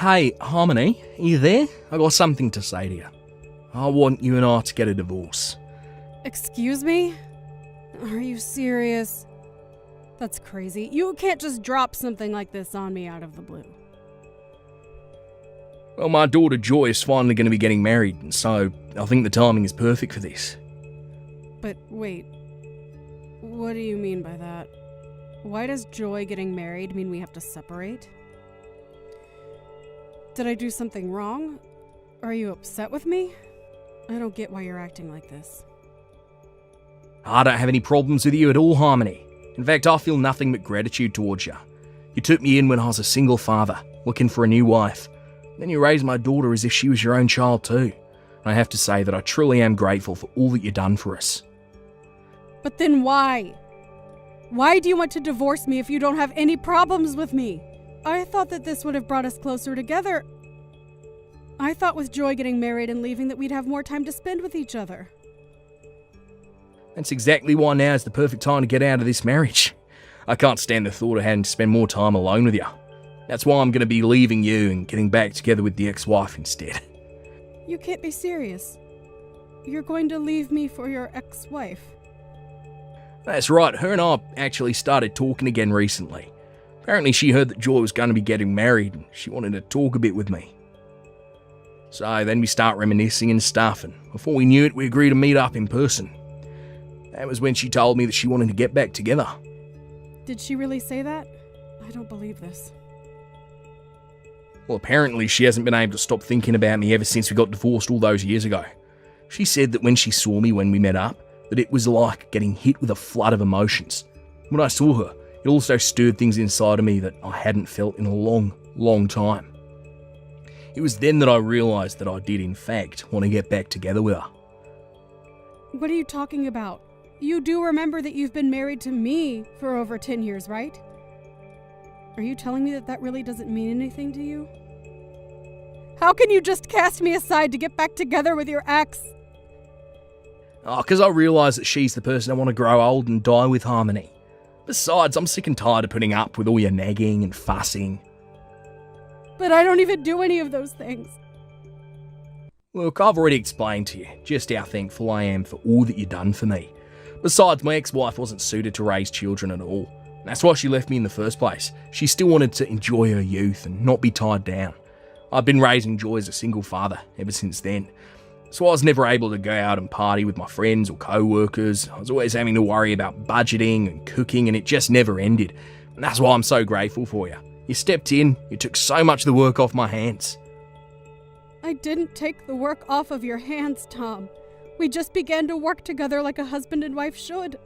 Hey, Harmony, are you there? I got something to say to you. I want you and I to get a divorce. Excuse me? Are you serious? That's crazy. You can't just drop something like this on me out of the blue. Well, my daughter Joy is finally going to be getting married, and so I think the timing is perfect for this. But wait, what do you mean by that? Why does Joy getting married mean we have to separate? Did I do something wrong? Are you upset with me? I don't get why you're acting like this. I don't have any problems with you at all, Harmony. In fact, I feel nothing but gratitude towards you. You took me in when I was a single father, looking for a new wife. Then you raised my daughter as if she was your own child too. I have to say that I truly am grateful for all that you've done for us. But then why? Why do you want to divorce me if you don't have any problems with me? I thought that this would have brought us closer together. I thought with Joy getting married and leaving that we'd have more time to spend with each other. That's exactly why now is the perfect time to get out of this marriage. I can't stand the thought of having to spend more time alone with you. That's why I'm going to be leaving you and getting back together with the ex-wife instead. You can't be serious. You're going to leave me for your ex-wife. That's right, her and I actually started talking again recently. Apparently she heard that Joy was going to be getting married and she wanted to talk a bit with me. So then we start reminiscing and stuff, and before we knew it, we agreed to meet up in person. That was when she told me that she wanted to get back together. Did she really say that? I don't believe this. Well, apparently she hasn't been able to stop thinking about me ever since we got divorced all those years ago. She said that when she saw me when we met up, that it was like getting hit with a flood of emotions. When I saw her, it also stirred things inside of me that I hadn't felt in a long, long time. It was then that I realised that I did in fact want to get back together with her. What are you talking about? You do remember that you've been married to me for over 10 years, right? Are you telling me that that really doesn't mean anything to you? How can you just cast me aside to get back together with your ex? Because I realise that she's the person I want to grow old and die with, Harmony. Besides, I'm sick and tired of putting up with all your nagging and fussing. But I don't even do any of those things. Look, I've already explained to you just how thankful I am for all that you've done for me. Besides, my ex-wife wasn't suited to raise children at all. That's why she left me in the first place. She still wanted to enjoy her youth and not be tied down. I've been raising Joy as a single father ever since then. So I was never able to go out and party with my friends or co-workers. I was always having to worry about budgeting and cooking, and it just never ended. And that's why I'm so grateful for you. You stepped in, you took so much of the work off my hands. I didn't take the work off of your hands, Tom. We just began to work together like a husband and wife should.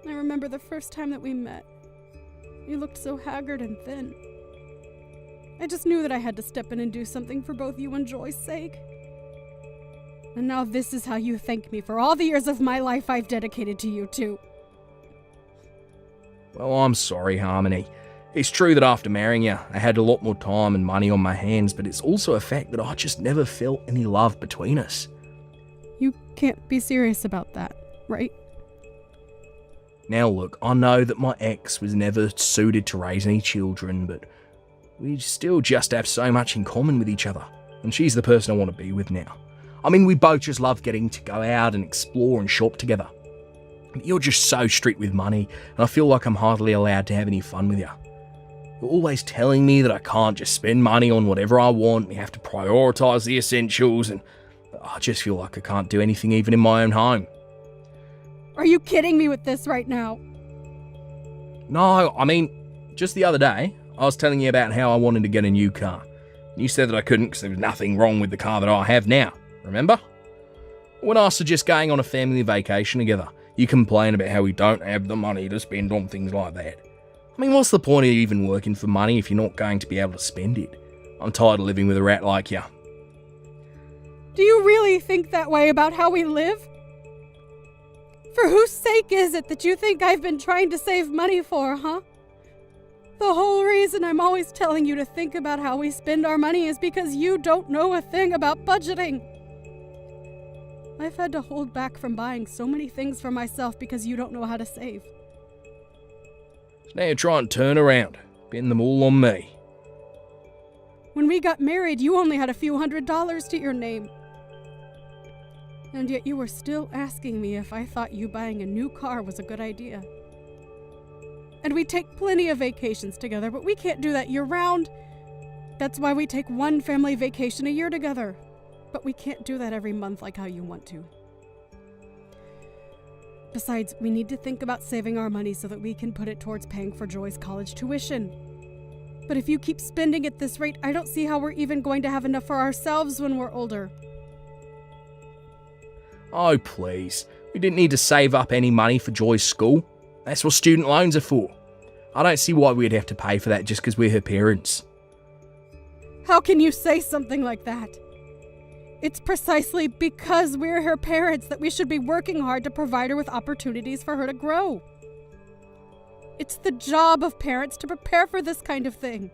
I remember the first time that we met. You looked so haggard and thin. I just knew that I had to step in and do something for both you and Joy's sake. And now this is how you thank me for all the years of my life I've dedicated to you two. Well, I'm sorry, Harmony. It's true that after marrying you, I had a lot more time and money on my hands, but it's also a fact that I just never felt any love between us. You can't be serious about that, right? Now look, I know that my ex was never suited to raise any children, but we still just have so much in common with each other, and she's the person I want to be with now. I mean, we both just love getting to go out and explore and shop together. You're just so strict with money, and I feel like I'm hardly allowed to have any fun with you. You're always telling me that I can't just spend money on whatever I want, we have to prioritise the essentials, and I just feel like I can't do anything even in my own home. Are you kidding me with this right now? No, I mean, just the other day, I was telling you about how I wanted to get a new car. You said that I couldn't because there was nothing wrong with the car that I have now, remember? When I suggest going on a family vacation together, you complain about how we don't have the money to spend on things like that. I mean, what's the point of even working for money if you're not going to be able to spend it? I'm tired of living with a rat like you. Do you really think that way about how we live? For whose sake is it that you think I've been trying to save money for, huh? The whole reason I'm always telling you to think about how we spend our money is because you don't know a thing about budgeting. I've had to hold back from buying so many things for myself because you don't know how to save. So now you're trying to turn around, pin them all on me. When we got married, you only had a few $100s to your name. And yet you were still asking me if I thought you buying a new car was a good idea. And we take plenty of vacations together, but we can't do that year-round. That's why we take one family vacation a year together. But we can't do that every month like how you want to. Besides, we need to think about saving our money so that we can put it towards paying for Joy's college tuition. But if you keep spending at this rate, I don't see how we're even going to have enough for ourselves when we're older. Oh, please. We didn't need to save up any money for Joy's school. That's what student loans are for. I don't see why we'd have to pay for that just because we're her parents. How can you say something like that? It's precisely because we're her parents that we should be working hard to provide her with opportunities for her to grow. It's the job of parents to prepare for this kind of thing.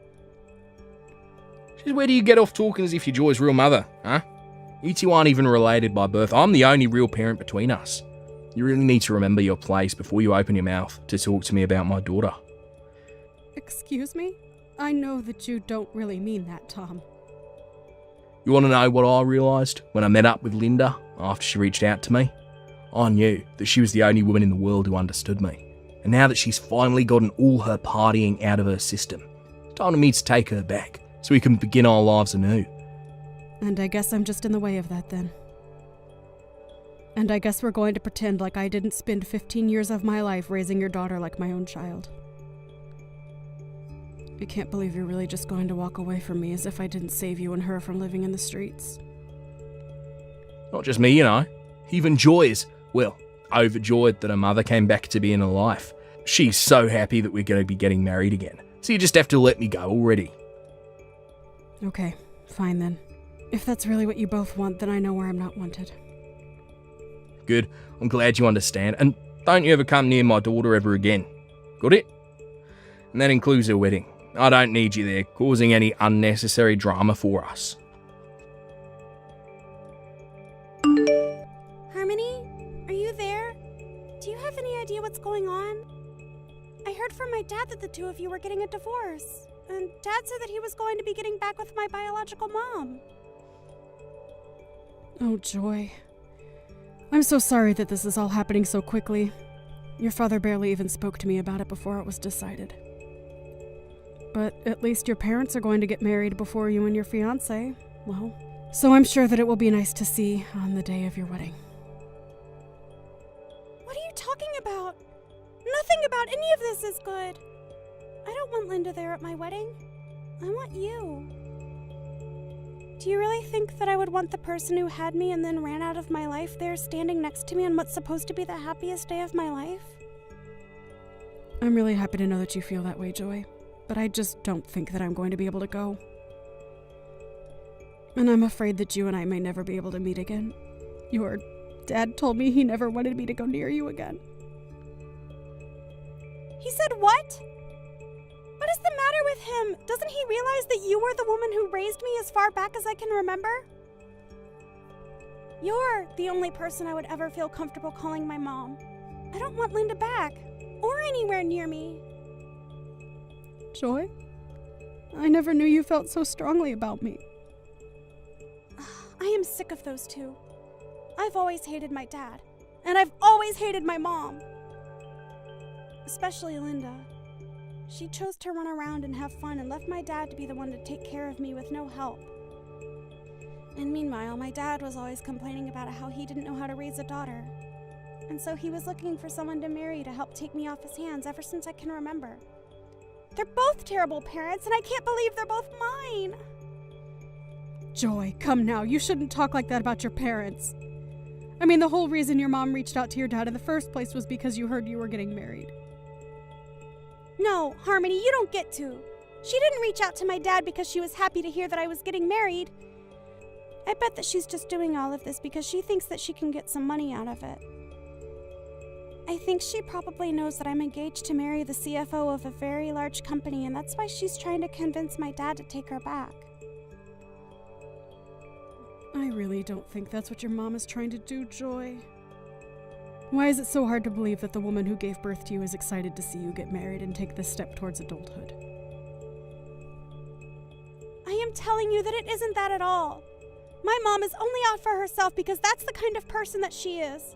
Where do you get off talking as if you're Joy's real mother, huh? You two aren't even related by birth. I'm the only real parent between us. You really need to remember your place before you open your mouth to talk to me about my daughter. Excuse me? I know that you don't really mean that, Tom. You want to know what I realised when I met up with Linda after she reached out to me? I knew that she was the only woman in the world who understood me. And now that she's finally gotten all her partying out of her system, it's time for me to take her back so we can begin our lives anew. And I guess I'm just in the way of that then. And I guess we're going to pretend like I didn't spend 15 years of my life raising your daughter like my own child. I can't believe you're really just going to walk away from me as if I didn't save you and her from living in the streets. Not just me, you know. Even Joy is, well, overjoyed that her mother came back to be in her life. She's so happy that we're going to be getting married again. So you just have to let me go already. Okay, fine then. If that's really what you both want, then I know where I'm not wanted. Good. I'm glad you understand. And don't you ever come near my daughter ever again. Got it? And that includes her wedding. I don't need you there, causing any unnecessary drama for us. Harmony, are you there? Do you have any idea what's going on? I heard from my dad that the two of you were getting a divorce. And Dad said that he was going to be getting back with my biological mom. Oh, Joy. I'm so sorry that this is all happening so quickly. Your father barely even spoke to me about it before it was decided. But at least your parents are going to get married before you and your fiancé. Well, so I'm sure that it will be nice to see on the day of your wedding. What are you talking about? Nothing about any of this is good. I don't want Linda there at my wedding. I want you. Do you really think that I would want the person who had me and then ran out of my life there standing next to me on what's supposed to be the happiest day of my life? I'm really happy to know that you feel that way, Joy. But I just don't think that I'm going to be able to go. And I'm afraid that you and I may never be able to meet again. Your dad told me he never wanted me to go near you again. He said what? What is the matter with him? Doesn't he realize that you were the woman who raised me as far back as I can remember? You're the only person I would ever feel comfortable calling my mom. I don't want Linda back, or anywhere near me. Joy? I never knew you felt so strongly about me. I am sick of those two. I've always hated my dad, and I've always hated my mom. Especially Linda. She chose to run around and have fun and left my dad to be the one to take care of me with no help. And meanwhile, my dad was always complaining about how he didn't know how to raise a daughter. And so he was looking for someone to marry to help take me off his hands ever since I can remember. They're both terrible parents, and I can't believe they're both mine. Joy, come now. You shouldn't talk like that about your parents. I mean, the whole reason your mom reached out to your dad in the first place was because you heard you were getting married. No, Harmony, you don't get to. She didn't reach out to my dad because she was happy to hear that I was getting married. I bet that she's just doing all of this because she thinks that she can get some money out of it. I think she probably knows that I'm engaged to marry the CFO of a very large company, and that's why she's trying to convince my dad to take her back. I really don't think that's what your mom is trying to do, Joy. Why is it so hard to believe that the woman who gave birth to you is excited to see you get married and take this step towards adulthood? I am telling you that it isn't that at all. My mom is only out for herself because that's the kind of person that she is.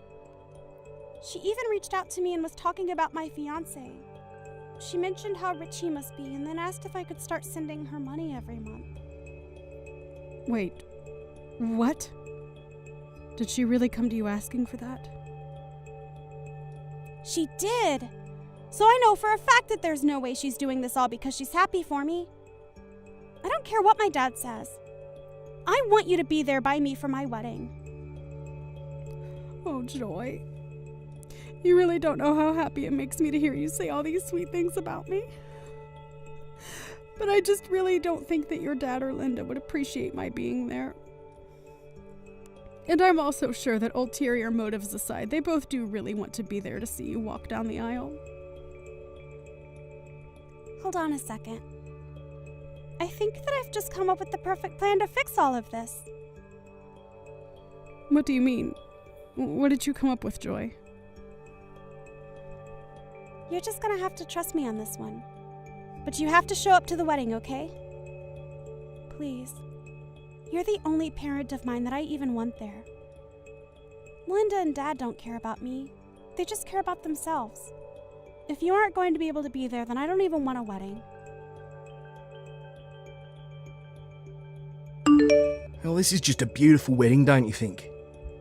She even reached out to me and was talking about my fiancé. She mentioned how rich he must be and then asked if I could start sending her money every month. Wait, what? Did she really come to you asking for that? She did. So I know for a fact that there's no way she's doing this all because she's happy for me. I don't care what my dad says. I want you to be there by me for my wedding. Oh, Joy. You really don't know how happy it makes me to hear you say all these sweet things about me. But I just really don't think that your dad or Linda would appreciate my being there. And I'm also sure that ulterior motives aside, they both do really want to be there to see you walk down the aisle. Hold on a second. I think that I've just come up with the perfect plan to fix all of this. What do you mean? What did you come up with, Joy? You're just gonna have to trust me on this one. But you have to show up to the wedding, okay? Please. You're the only parent of mine that I even want there. Linda and Dad don't care about me. They just care about themselves. If you aren't going to be able to be there, then I don't even want a wedding. Well, this is just a beautiful wedding, don't you think?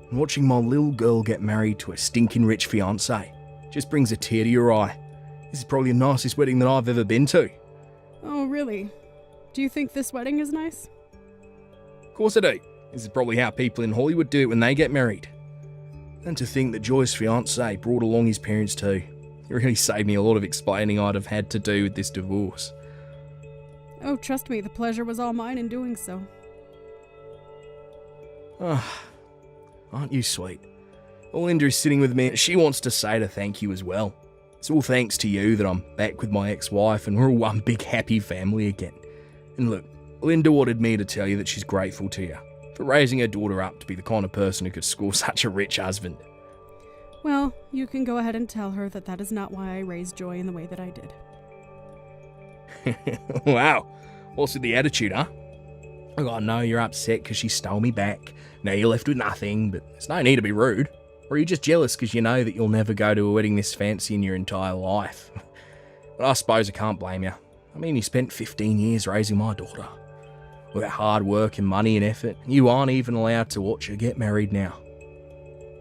And watching my little girl get married to a stinking rich fiancé just brings a tear to your eye. This is probably the nicest wedding that I've ever been to. Oh, really? Do you think this wedding is nice? Of course I do. This is probably how people in Hollywood do it when they get married. And to think that Joy's fiancé brought along his parents too. It really saved me a lot of explaining I'd have had to do with this divorce. Oh, trust me, the pleasure was all mine in doing so. Ah, aren't you sweet? Well, Linda is sitting with me. She wants to say to thank you as well. It's all thanks to you that I'm back with my ex-wife and we're all one big happy family again. And look, Linda wanted me to tell you that she's grateful to you for raising her daughter up to be the kind of person who could score such a rich husband. Well, you can go ahead and tell her that that is not why I raised Joy in the way that I did. Wow, what's with the attitude, huh? I know you're upset because she stole me back. Now you're left with nothing, but there's no need to be rude. Or are you just jealous because you know that you'll never go to a wedding this fancy in your entire life? But I suppose I can't blame you. I mean, you spent 15 years raising my daughter. With that hard work and money and effort, you aren't even allowed to watch her get married now.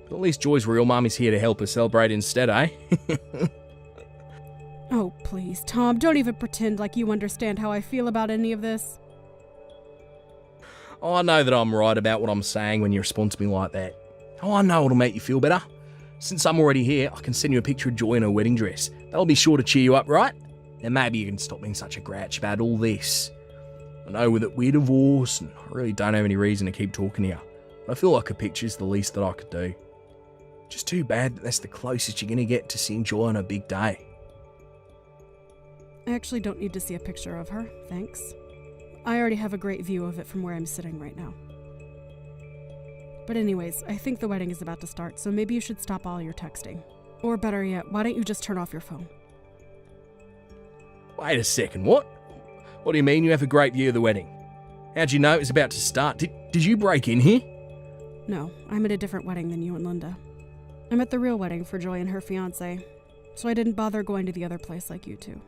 But at least Joy's real mum is here to help her celebrate instead, eh? Oh, please, Tom, don't even pretend like you understand how I feel about any of this. I know that I'm right about what I'm saying when you respond to me like that. Oh, I know it'll make you feel better. Since I'm already here, I can send you a picture of Joy in her wedding dress. That'll be sure to cheer you up, right? And maybe you can stop being such a grouch about all this. I know that we're divorced, and I really don't have any reason to keep talking to you. But I feel like a picture's the least that I could do. Just too bad that that's the closest you're going to get to seeing Joy on her big day. I actually don't need to see a picture of her, thanks. I already have a great view of it from where I'm sitting right now. But anyways, I think the wedding is about to start, so maybe you should stop all your texting. Or better yet, why don't you just turn off your phone? Wait a second, what? What do you mean you have a great view of the wedding? How'd you know it was about to start? Did you break in here? No, I'm at a different wedding than you and Linda. I'm at the real wedding for Joy and her fiancé, so I didn't bother going to the other place like you two.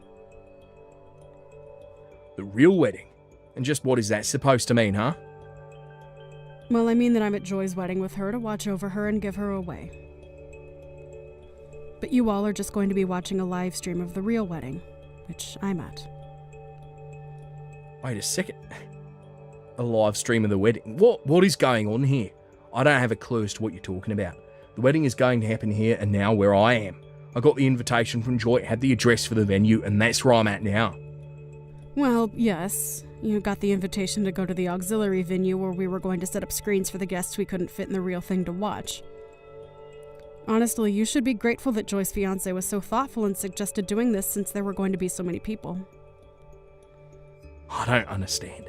The real wedding? And just what is that supposed to mean, huh? Well, I mean that I'm at Joy's wedding with her to watch over her and give her away. But you all are just going to be watching a live stream of the real wedding, which I'm at. Wait a second. A live stream of the wedding? What is going on here? I don't have a clue as to what you're talking about. The wedding is going to happen here and now where I am. I got the invitation from Joy, had the address for the venue, and that's where I'm at now. Well, yes. You got the invitation to go to the auxiliary venue where we were going to set up screens for the guests we couldn't fit in the real thing to watch. Honestly, you should be grateful that Joy's fiancé was so thoughtful and suggested doing this since there were going to be so many people. I don't understand.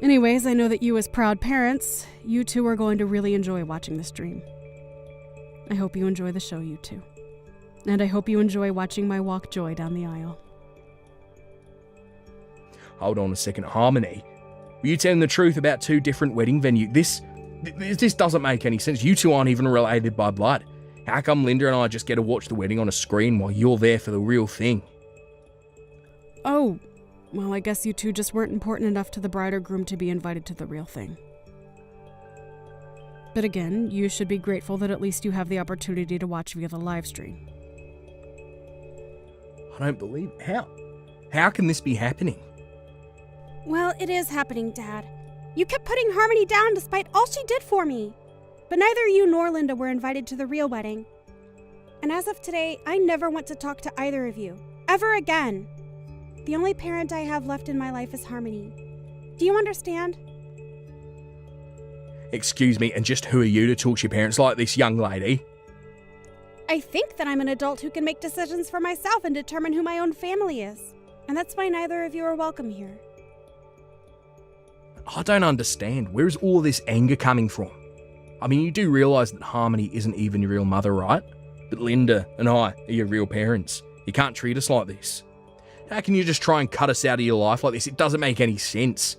Anyways, I know that you as proud parents, you two are going to really enjoy watching the stream. I hope you enjoy the show, you two. And I hope you enjoy watching my walk Joy down the aisle. Hold on a second, Harmony. Were you telling the truth about two different wedding venues? This doesn't make any sense. You two aren't even related by blood. How come Linda and I just get to watch the wedding on a screen while you're there for the real thing? Oh, well, I guess you two just weren't important enough to the bride or groom to be invited to the real thing. But again, you should be grateful that at least you have the opportunity to watch via the live stream. I don't believe it. How can this be happening? Well, it is happening, Dad. You kept putting Harmony down despite all she did for me. But neither you nor Linda were invited to the real wedding. And as of today, I never want to talk to either of you. Ever again. The only parent I have left in my life is Harmony. Do you understand? Excuse me, and just who are you to talk to your parents like this, young lady? I think that I'm an adult who can make decisions for myself and determine who my own family is. And that's why neither of you are welcome here. I don't understand. Where is all this anger coming from? I mean, you do realise that Harmony isn't even your real mother, right? But Linda and I are your real parents. You can't treat us like this. How can you just try and cut us out of your life like this? It doesn't make any sense.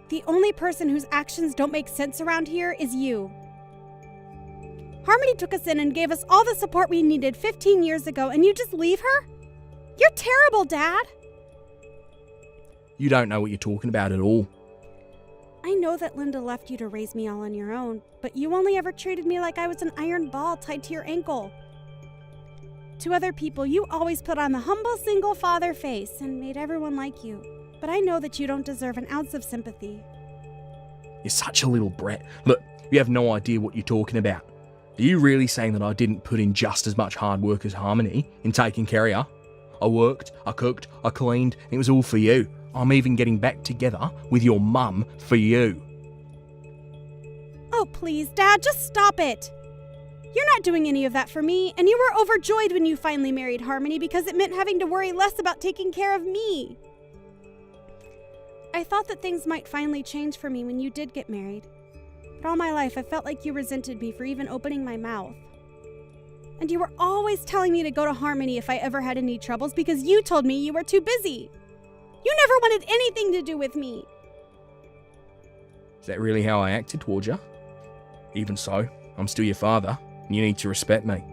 The only person whose actions don't make sense around here is you. Harmony took us in and gave us all the support we needed 15 years ago, and you just leave her? You're terrible, Dad. You don't know what you're talking about at all. I know that Linda left you to raise me all on your own, but you only ever treated me like I was an iron ball tied to your ankle. To other people, you always put on the humble single father face and made everyone like you. But I know that you don't deserve an ounce of sympathy. You're such a little brat. Look, you have no idea what you're talking about. Are you really saying that I didn't put in just as much hard work as Harmony in taking care of her? I worked, I cooked, I cleaned, and it was all for you. I'm even getting back together with your mum for you. Oh, please, Dad, just stop it. You're not doing any of that for me, and you were overjoyed when you finally married Harmony because it meant having to worry less about taking care of me. I thought that things might finally change for me when you did get married. But all my life, I felt like you resented me for even opening my mouth. And you were always telling me to go to Harmony if I ever had any troubles because you told me you were too busy. You never wanted anything to do with me. Is that really how I acted towards you? Even so, I'm still your father, and you need to respect me.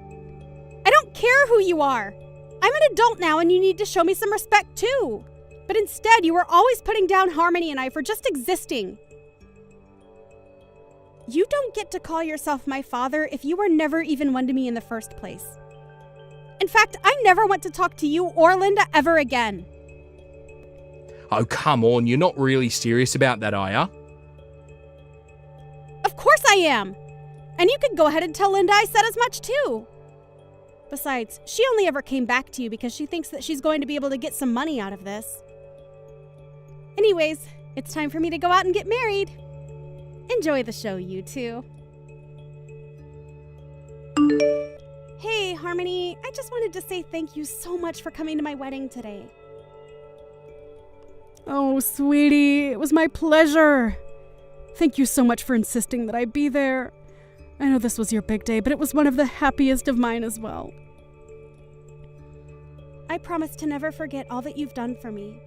I don't care who you are. I'm an adult now, and you need to show me some respect too. But instead, you were always putting down Harmony and I for just existing. You don't get to call yourself my father if you were never even one to me in the first place. In fact, I never want to talk to you or Linda ever again. Oh, come on, you're not really serious about that, are ya? Of course I am. And you can go ahead and tell Linda I said as much too. Besides, she only ever came back to you because she thinks that she's going to be able to get some money out of this. Anyways, it's time for me to go out and get married. Enjoy the show, you two. Hey, Harmony, I just wanted to say thank you so much for coming to my wedding today. Oh, sweetie, it was my pleasure. Thank you so much for insisting that I be there. I know this was your big day, but it was one of the happiest of mine as well. I promise to never forget all that you've done for me.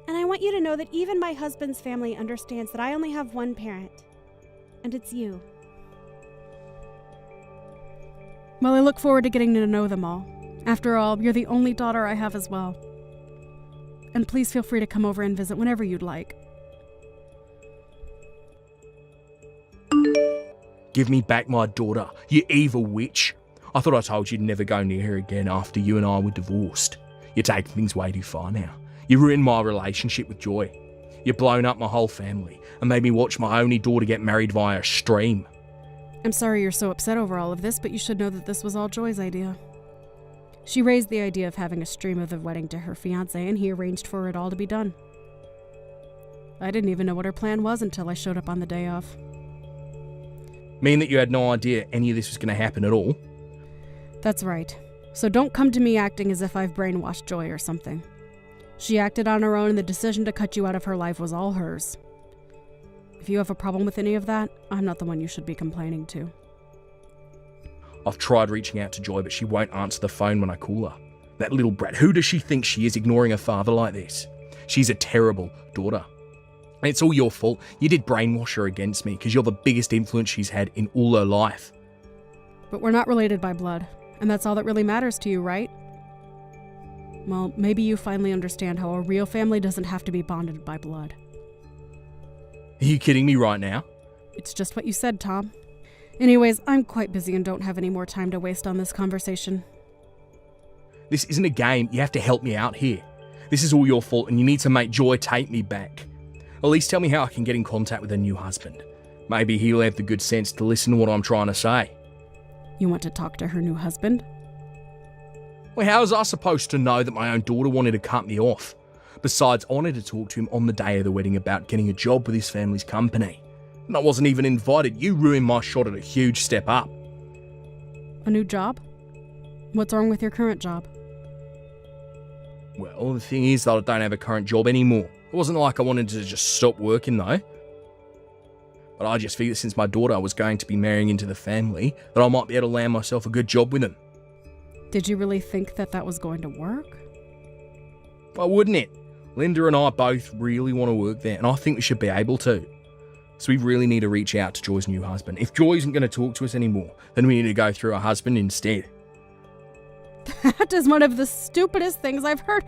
And I want you to know that even my husband's family understands that I only have one parent, and it's you. Well, I look forward to getting to know them all. After all, you're the only daughter I have as well. And please feel free to come over and visit whenever you'd like. Give me back my daughter, you evil witch. I thought I told you to never go near her again after you and I were divorced. You're taking things way too far now. You ruined my relationship with Joy. You've blown up my whole family and made me watch my only daughter get married via a stream. I'm sorry you're so upset over all of this, but you should know that this was all Joy's idea. She raised the idea of having a stream of the wedding to her fiancé, and he arranged for it all to be done. I didn't even know what her plan was until I showed up on the day of. Mean that you had no idea any of this was going to happen at all? That's right. So don't come to me acting as if I've brainwashed Joy or something. She acted on her own, and the decision to cut you out of her life was all hers. If you have a problem with any of that, I'm not the one you should be complaining to. I've tried reaching out to Joy, but she won't answer the phone when I call her. That little brat, who does she think she is, ignoring her father like this? She's a terrible daughter. And it's all your fault. You did brainwash her against me because you're the biggest influence she's had in all her life. But we're not related by blood, and that's all that really matters to you, right? Well, maybe you finally understand how a real family doesn't have to be bonded by blood. Are you kidding me right now? It's just what you said, Tom. Anyways, I'm quite busy and don't have any more time to waste on this conversation. This isn't a game. You have to help me out here. This is all your fault and you need to make Joy take me back. At least tell me how I can get in contact with her new husband. Maybe he'll have the good sense to listen to what I'm trying to say. You want to talk to her new husband? Well, how was I supposed to know that my own daughter wanted to cut me off? Besides, I wanted to talk to him on the day of the wedding about getting a job with his family's company. And I wasn't even invited. You ruined my shot at a huge step up. A new job? What's wrong with your current job? Well, the thing is that I don't have a current job anymore. It wasn't like I wanted to just stop working though. But I just figured since my daughter was going to be marrying into the family, that I might be able to land myself a good job with them. Did you really think that that was going to work? Why wouldn't it? Linda and I both really want to work there, and I think we should be able to. So we really need to reach out to Joy's new husband. If Joy isn't going to talk to us anymore, then we need to go through her husband instead. That is one of the stupidest things I've heard.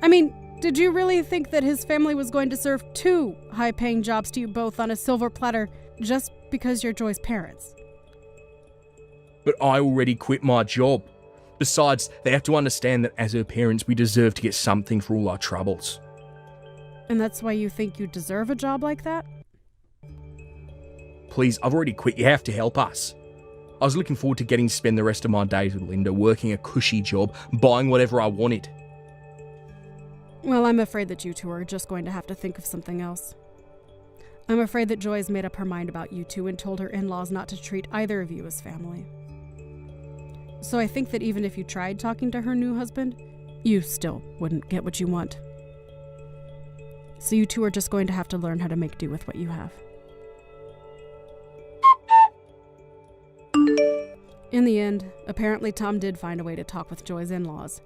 I mean, did you really think that his family was going to serve 2 high-paying jobs to you both on a silver platter just because you're Joy's parents? But I already quit my job. Besides, they have to understand that as her parents, we deserve to get something for all our troubles. And that's why you think you deserve a job like that? Please, I've already quit. You have to help us. I was looking forward to getting to spend the rest of my days with Linda, working a cushy job, buying whatever I wanted. Well, I'm afraid that you two are just going to have to think of something else. I'm afraid that Joy has made up her mind about you two and told her in-laws not to treat either of you as family. So I think that even if you tried talking to her new husband, you still wouldn't get what you want. So you two are just going to have to learn how to make do with what you have. In the end, apparently Tom did find a way to talk with Joy's in-laws.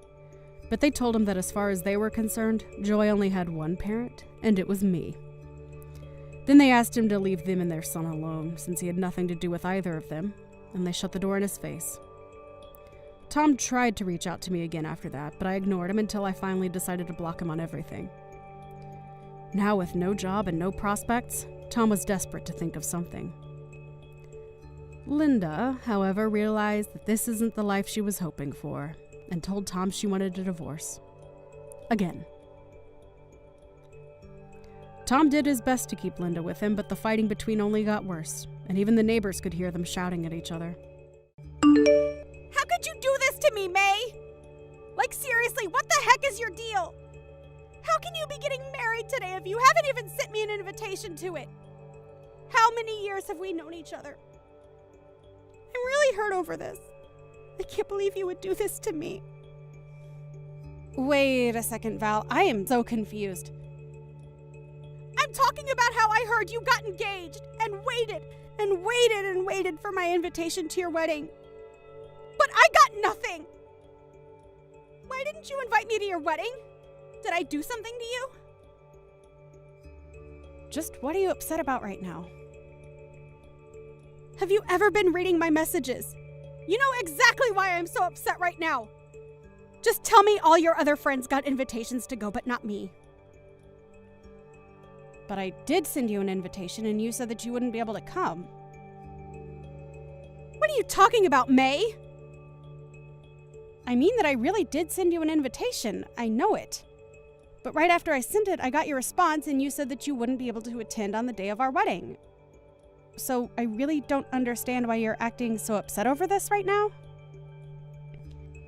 But they told him that as far as they were concerned, Joy only had one parent, and it was me. Then they asked him to leave them and their son alone, since he had nothing to do with either of them, and they shut the door in his face. Tom tried to reach out to me again after that, but I ignored him until I finally decided to block him on everything. Now with no job and no prospects, Tom was desperate to think of something. Linda, however, realized that this isn't the life she was hoping for, and told Tom she wanted a divorce. Again. Tom did his best to keep Linda with him, but the fighting between only got worse, and even the neighbors could hear them shouting at each other. How could you do this to me, May? Like, seriously, what the heck is your deal? How can you be getting married today if you haven't even sent me an invitation to it? How many years have we known each other? I'm really hurt over this. I can't believe you would do this to me. Wait a second, Val. I am so confused. I'm talking about how I heard you got engaged and waited and waited and waited for my invitation to your wedding. But I got nothing. Why didn't you invite me to your wedding? Did I do something to you? Just what are you upset about right now? Have you ever been reading my messages? You know exactly why I'm so upset right now. Just tell me all your other friends got invitations to go, but not me. But I did send you an invitation and you said that you wouldn't be able to come. What are you talking about, May? I mean that I really did send you an invitation. I know it. But right after I sent it, I got your response and you said that you wouldn't be able to attend on the day of our wedding. So I really don't understand why you're acting so upset over this right now.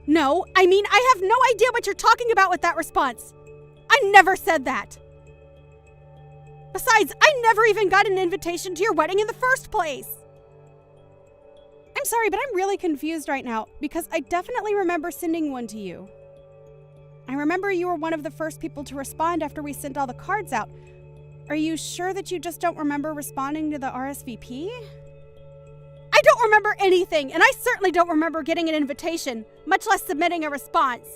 No, I mean, I have no idea what you're talking about with that response. I never said that. Besides, I never even got an invitation to your wedding in the first place. I'm sorry, but I'm really confused right now because I definitely remember sending one to you. I remember you were one of the first people to respond after we sent all the cards out. Are you sure that you just don't remember responding to the RSVP? I don't remember anything, and I certainly don't remember getting an invitation, much less submitting a response.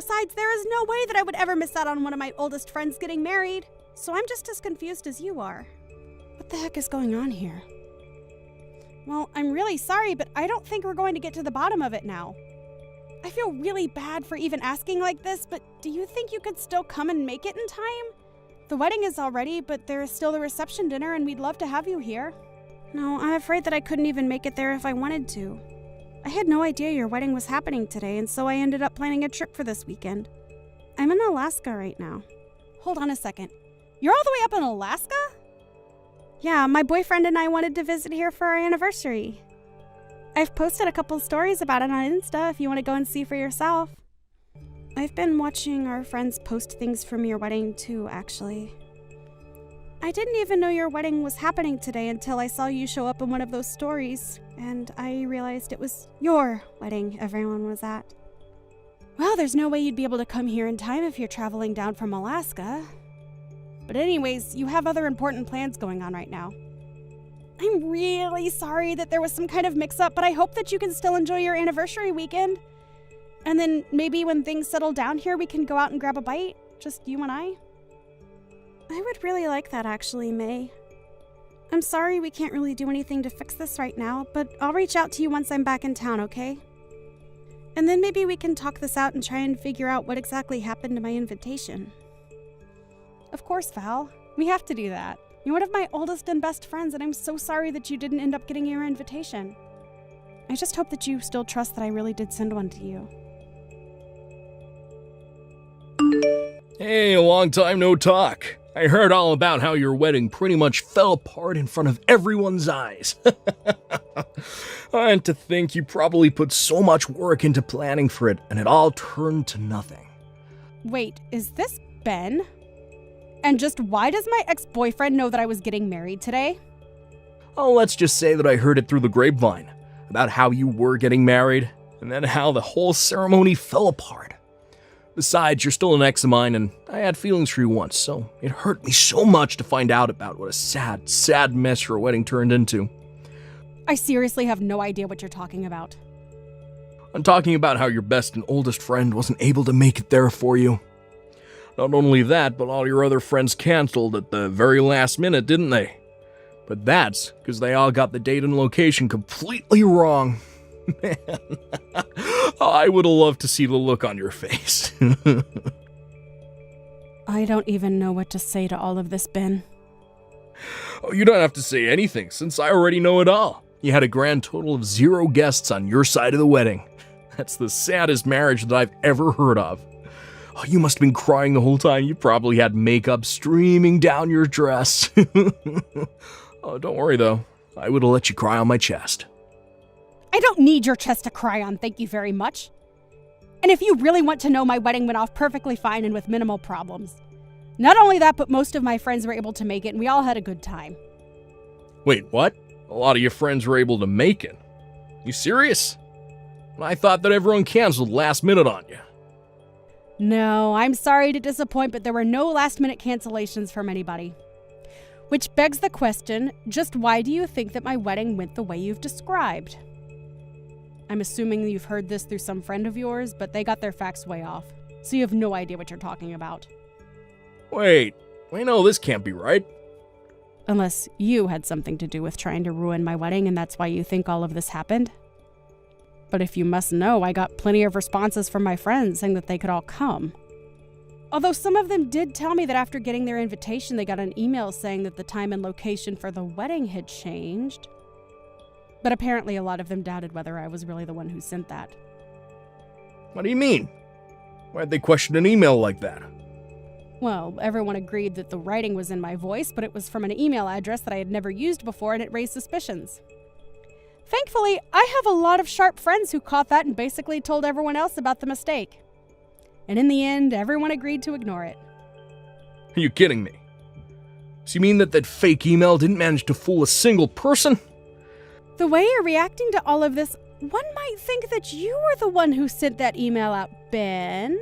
Besides, there is no way that I would ever miss out on one of my oldest friends getting married. So I'm just as confused as you are. What the heck is going on here? Well, I'm really sorry, but I don't think we're going to get to the bottom of it now. I feel really bad for even asking like this, but do you think you could still come and make it in time? The wedding is all ready, but there is still the reception dinner, and we'd love to have you here. No, I'm afraid that I couldn't even make it there if I wanted to. I had no idea your wedding was happening today, and so I ended up planning a trip for this weekend. I'm in Alaska right now. Hold on a second. You're all the way up in Alaska? Yeah, my boyfriend and I wanted to visit here for our anniversary. I've posted a couple stories about it on Insta if you want to go and see for yourself. I've been watching our friends post things from your wedding too, actually. I didn't even know your wedding was happening today until I saw you show up in one of those stories, and I realized it was your wedding everyone was at. Well, there's no way you'd be able to come here in time if you're traveling down from Alaska. But anyways, you have other important plans going on right now. I'm really sorry that there was some kind of mix-up, but I hope that you can still enjoy your anniversary weekend. And then maybe when things settle down here, we can go out and grab a bite, just you and I. I would really like that, actually, May. I'm sorry we can't really do anything to fix this right now, but I'll reach out to you once I'm back in town, okay? And then maybe we can talk this out and try and figure out what exactly happened to my invitation. Of course, Val. We have to do that. You're one of my oldest and best friends, and I'm so sorry that you didn't end up getting your invitation. I just hope that you still trust that I really did send one to you. Hey, a long time no talk. I heard all about how your wedding pretty much fell apart in front of everyone's eyes. And to think you probably put so much work into planning for it, and it all turned to nothing. Wait, is this Ben? And just why does my ex-boyfriend know that I was getting married today? Oh, let's just say that I heard it through the grapevine, about how you were getting married, and then how the whole ceremony fell apart. Besides, you're still an ex of mine, and I had feelings for you once, so it hurt me so much to find out about what a sad, sad mess your wedding turned into. I seriously have no idea what you're talking about. I'm talking about how your best and oldest friend wasn't able to make it there for you. Not only that, but all your other friends canceled at the very last minute, didn't they? But that's because they all got the date and location completely wrong. Man, I would have loved to see the look on your face. I don't even know what to say to all of this, Ben. Oh, you don't have to say anything, since I already know it all. You had a grand total of 0 guests on your side of the wedding. That's the saddest marriage that I've ever heard of. Oh, you must have been crying the whole time. You probably had makeup streaming down your dress. Oh, don't worry, though. I would have let you cry on my chest. I don't need your chest to cry on, thank you very much. And if you really want to know, my wedding went off perfectly fine and with minimal problems. Not only that, but most of my friends were able to make it, and we all had a good time. Wait, what? A lot of your friends were able to make it? You serious? I thought that everyone canceled last minute on you. No, I'm sorry to disappoint, but there were no last-minute cancellations from anybody. Which begs the question, just why do you think that my wedding went the way you've described? I'm assuming you've heard this through some friend of yours, but they got their facts way off, so you have no idea what you're talking about. Wait, I know this can't be right. Unless you had something to do with trying to ruin my wedding, and that's why you think all of this happened. But if you must know, I got plenty of responses from my friends saying that they could all come. Although some of them did tell me that after getting their invitation, they got an email saying that the time and location for the wedding had changed. But apparently a lot of them doubted whether I was really the one who sent that. What do you mean? Why'd they question an email like that? Well, everyone agreed that the writing was in my voice, but it was from an email address that I had never used before, and it raised suspicions. Thankfully, I have a lot of sharp friends who caught that and basically told everyone else about the mistake. And in the end, everyone agreed to ignore it. Are you kidding me? So you mean that fake email didn't manage to fool a single person? The way you're reacting to all of this, one might think that you were the one who sent that email out, Ben.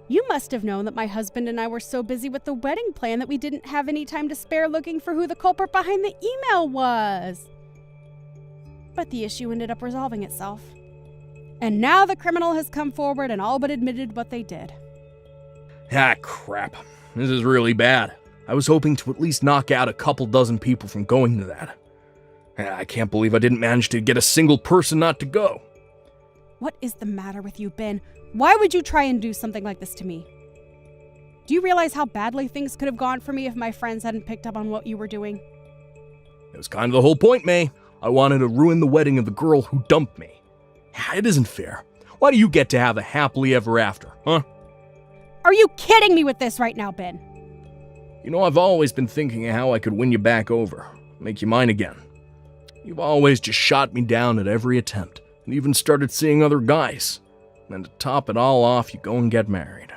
You must have known that my husband and I were so busy with the wedding plan that we didn't have any time to spare looking for who the culprit behind the email was. But the issue ended up resolving itself. And now the criminal has come forward and all but admitted what they did. Ah, crap. This is really bad. I was hoping to at least knock out a couple dozen people from going to that. I can't believe I didn't manage to get a single person not to go. What is the matter with you, Ben? Why would you try and do something like this to me? Do you realize how badly things could have gone for me if my friends hadn't picked up on what you were doing? It was kind of the whole point, May. I wanted to ruin the wedding of the girl who dumped me. It isn't fair. Why do you get to have a happily ever after, huh? Are you kidding me with this right now, Ben? You know, I've always been thinking of how I could win you back over, make you mine again. You've always just shot me down at every attempt, and even started seeing other guys. And to top it all off, you go and get married.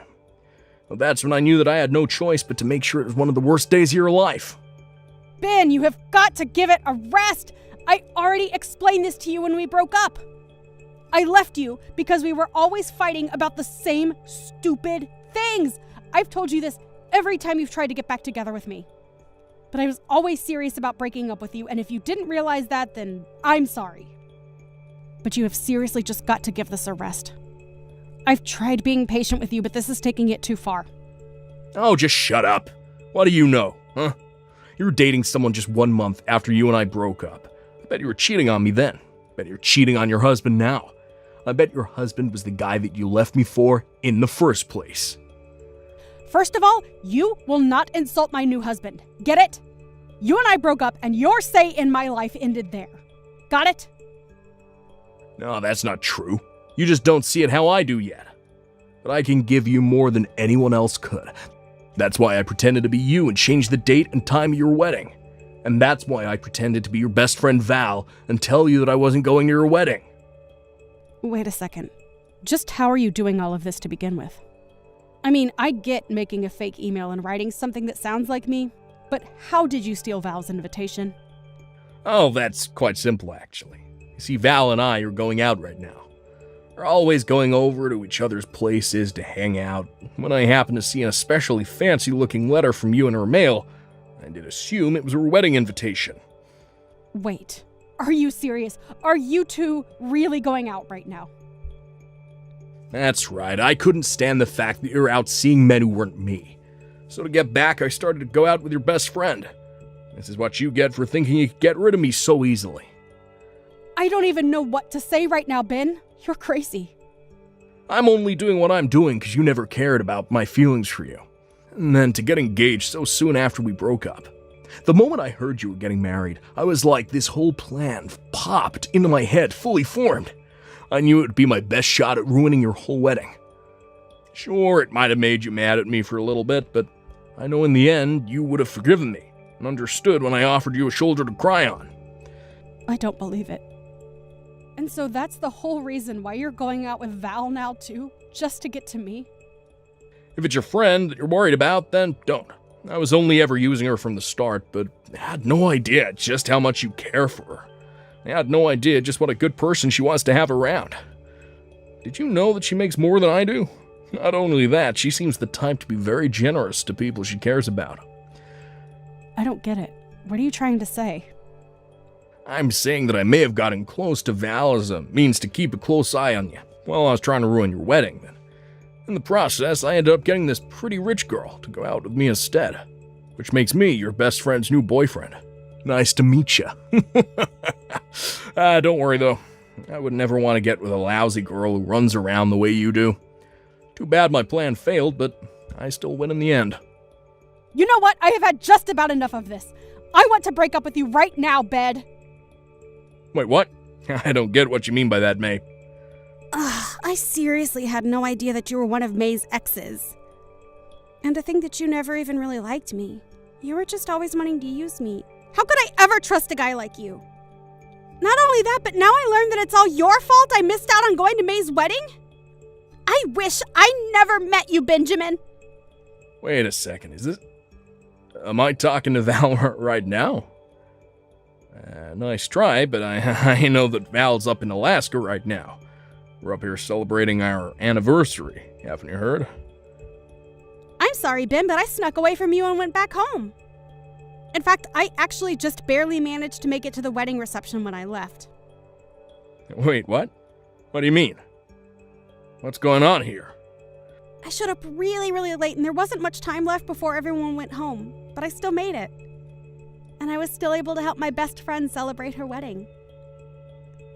Well, that's when I knew that I had no choice but to make sure it was one of the worst days of your life. Ben, you have got to give it a rest! I already explained this to you when we broke up. I left you because we were always fighting about the same stupid things. I've told you this every time you've tried to get back together with me. But I was always serious about breaking up with you, and if you didn't realize that, then I'm sorry. But you have seriously just got to give this a rest. I've tried being patient with you, but this is taking it too far. Oh, just shut up. What do you know, huh? You were dating someone just 1 month after you and I broke up. I bet you were cheating on me then. I bet you're cheating on your husband now. I bet your husband was the guy that you left me for in the first place. First of all, you will not insult my new husband. Get it? You and I broke up, and your say in my life ended there. Got it? No, that's not true. You just don't see it how I do yet. But I can give you more than anyone else could. That's why I pretended to be you and changed the date and time of your wedding. And that's why I pretended to be your best friend Val and tell you that I wasn't going to your wedding. Wait a second. Just how are you doing all of this to begin with? I mean, I get making a fake email and writing something that sounds like me, but how did you steal Val's invitation? Oh, that's quite simple, actually. You see, Val and I are going out right now. We're always going over to each other's places to hang out. When I happened to see an especially fancy-looking letter from you in her mail, I did assume it was her wedding invitation. Wait, are you serious? Are you two really going out right now? That's right, I couldn't stand the fact that you're out seeing men who weren't me. So to get back, I started to go out with your best friend. This is what you get for thinking you could get rid of me so easily. I don't even know what to say right now, Ben. You're crazy. I'm only doing what I'm doing because you never cared about my feelings for you. And then to get engaged so soon after we broke up. The moment I heard you were getting married, I was like, this whole plan popped into my head, fully formed. I knew it would be my best shot at ruining your whole wedding. Sure, it might have made you mad at me for a little bit, but I know in the end you would have forgiven me and understood when I offered you a shoulder to cry on. I don't believe it. And so that's the whole reason why you're going out with Val now too? Just to get to me? If it's your friend that you're worried about, then don't. I was only ever using her from the start, but I had no idea just how much you care for her. I had no idea just what a good person she wants to have around. Did you know that she makes more than I do? Not only that, she seems the type to be very generous to people she cares about. I don't get it. What are you trying to say? I'm saying that I may have gotten close to Val as a means to keep a close eye on you while I was trying to ruin your wedding. But in the process, I ended up getting this pretty rich girl to go out with me instead, which makes me your best friend's new boyfriend. Nice to meet you. Don't worry, though. I would never want to get with a lousy girl who runs around the way you do. Too bad my plan failed, but I still win in the end. You know what? I have had just about enough of this. I want to break up with you right now, Bed. Wait, what? I don't get what you mean by that, May. I seriously had no idea that you were one of May's exes. And to think that you never even really liked me. You were just always wanting to use me. How could I ever trust a guy like you? Not only that, but now I learned that it's all your fault I missed out on going to May's wedding? I wish I never met you, Benjamin. Wait a second, is this... Am I talking to Val right now? Nice try, but I know that Val's up in Alaska right now. We're up here celebrating our anniversary, haven't you heard? I'm sorry, Ben, but I snuck away from you and went back home. In fact, I actually just barely managed to make it to the wedding reception when I left. Wait, what? What do you mean? What's going on here? I showed up really, really late, and there wasn't much time left before everyone went home, but I still made it. And I was still able to help my best friend celebrate her wedding.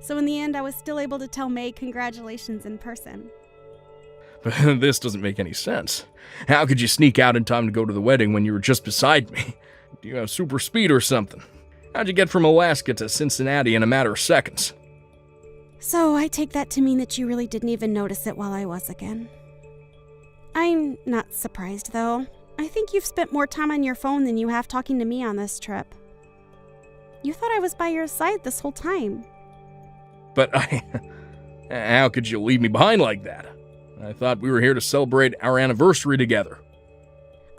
So in the end, I was still able to tell May congratulations in person. But this doesn't make any sense. How could you sneak out in time to go to the wedding when you were just beside me? Do you have super speed or something? How'd you get from Alaska to Cincinnati in a matter of seconds? So I take that to mean that you really didn't even notice it while I was again. I'm not surprised, though. I think you've spent more time on your phone than you have talking to me on this trip. You thought I was by your side this whole time. But how could you leave me behind like that? I thought we were here to celebrate our anniversary together.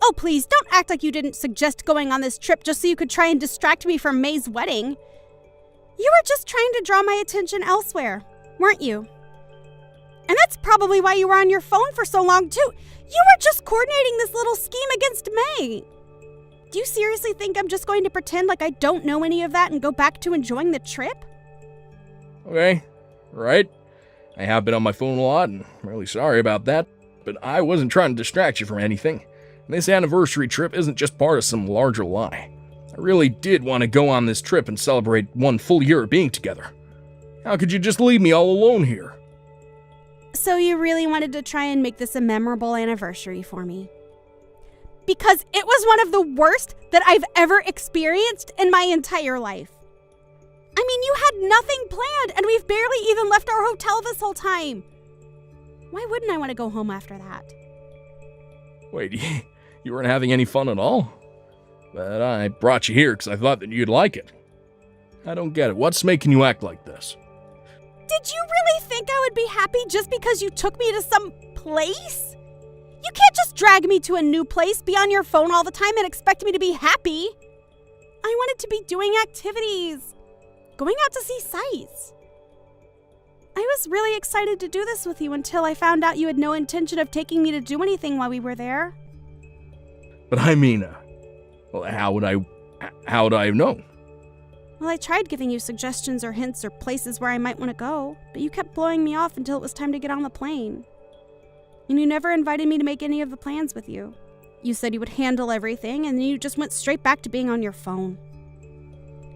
Oh, please, don't act like you didn't suggest going on this trip just so you could try and distract me from May's wedding. You were just trying to draw my attention elsewhere, weren't you? And that's probably why you were on your phone for so long, too. You were just coordinating this little scheme against May. Do you seriously think I'm just going to pretend like I don't know any of that and go back to enjoying the trip? Okay, right. I have been on my phone a lot, and I'm really sorry about that, but I wasn't trying to distract you from anything. This anniversary trip isn't just part of some larger lie. I really did want to go on this trip and celebrate 1 full year of being together. How could you just leave me all alone here? So you really wanted to try and make this a memorable anniversary for me? Because it was one of the worst that I've ever experienced in my entire life. I mean, you had nothing planned, and we've barely even left our hotel this whole time. Why wouldn't I want to go home after that? Wait, you weren't having any fun at all? But I brought you here because I thought that you'd like it. I don't get it. What's making you act like this? Did you really think I would be happy just because you took me to some place? You can't just drag me to a new place, be on your phone all the time, and expect me to be happy. I wanted to be doing activities, going out to see sights. I was really excited to do this with you until I found out you had no intention of taking me to do anything while we were there. But I mean, well, how would I have known? Well, I tried giving you suggestions or hints or places where I might want to go, but you kept blowing me off until it was time to get on the plane. And you never invited me to make any of the plans with you. You said you would handle everything, and then you just went straight back to being on your phone.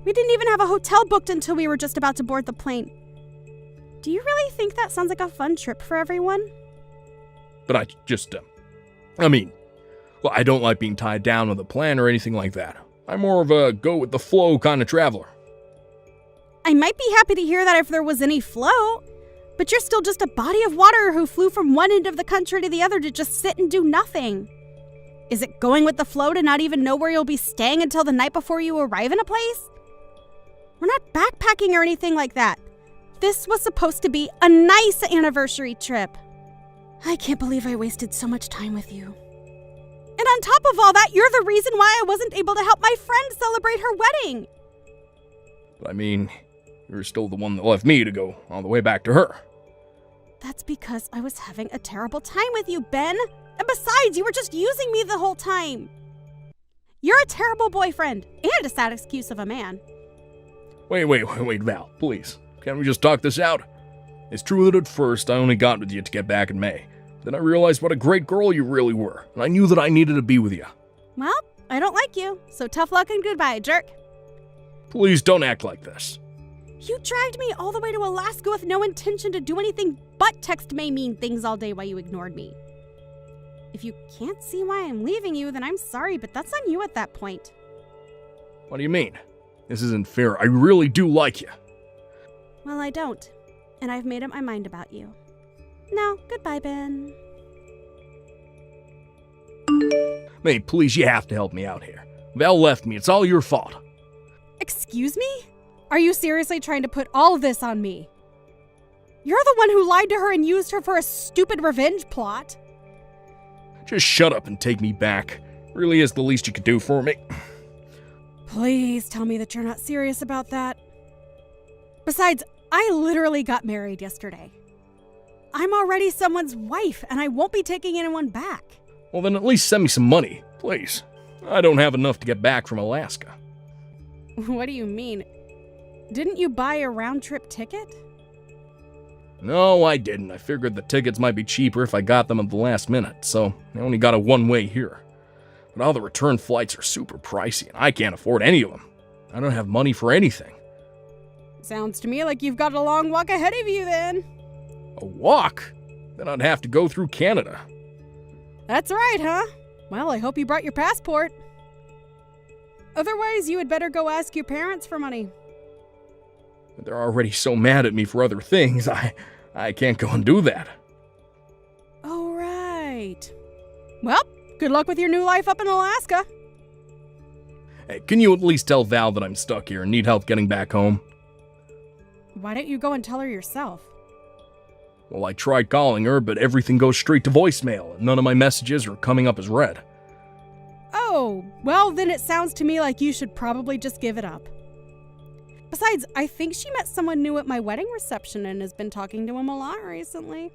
We didn't even have a hotel booked until we were just about to board the plane. Do you really think that sounds like a fun trip for everyone? But I don't like being tied down with a plan or anything like that. I'm more of a go-with-the-flow kind of traveler. I might be happy to hear that if there was any flow, but you're still just a body of water who flew from one end of the country to the other to just sit and do nothing. Is it going with the flow to not even know where you'll be staying until the night before you arrive in a place? We're not backpacking or anything like that. This was supposed to be a nice anniversary trip. I can't believe I wasted so much time with you. And on top of all that, you're the reason why I wasn't able to help my friend celebrate her wedding. I mean, you're still the one that left me to go all the way back to her. That's because I was having a terrible time with you, Ben. And besides, you were just using me the whole time. You're a terrible boyfriend and a sad excuse of a man. Wait, Val, please. Can't we just talk this out? It's true that at first I only got with you to get back in May. Then I realized what a great girl you really were, and I knew that I needed to be with you. Well, I don't like you, so tough luck and goodbye, jerk. Please don't act like this. You dragged me all the way to Alaska with no intention to do anything but text May mean things all day while you ignored me. If you can't see why I'm leaving you, then I'm sorry, but that's on you at that point. What do you mean? This isn't fair. I really do like you. Well, I don't, and I've made up my mind about you. Now, goodbye, Ben. May, please, you have to help me out here. Val left me. It's all your fault. Excuse me? Are you seriously trying to put all of this on me? You're the one who lied to her and used her for a stupid revenge plot. Just shut up and take me back. Really is the least you could do for me. Please tell me that you're not serious about that. Besides, I literally got married yesterday. I'm already someone's wife, and I won't be taking anyone back. Well, then at least send me some money, please. I don't have enough to get back from Alaska. What do you mean? Didn't you buy a round-trip ticket? No, I didn't. I figured the tickets might be cheaper if I got them at the last minute, so I only got a one-way here. But all the return flights are super pricey, and I can't afford any of them. I don't have money for anything. Sounds to me like you've got a long walk ahead of you then. A walk? Then I'd have to go through Canada. That's right, huh? Well, I hope you brought your passport. Otherwise, you had better go ask your parents for money. But they're already so mad at me for other things, I can't go and do that. Oh, right. Well, good luck with your new life up in Alaska. Hey, can you at least tell Val that I'm stuck here and need help getting back home? Why don't you go and tell her yourself? Well, I tried calling her, but everything goes straight to voicemail, and none of my messages are coming up as read. Oh, well, then it sounds to me like you should probably just give it up. Besides, I think she met someone new at my wedding reception and has been talking to him a lot recently.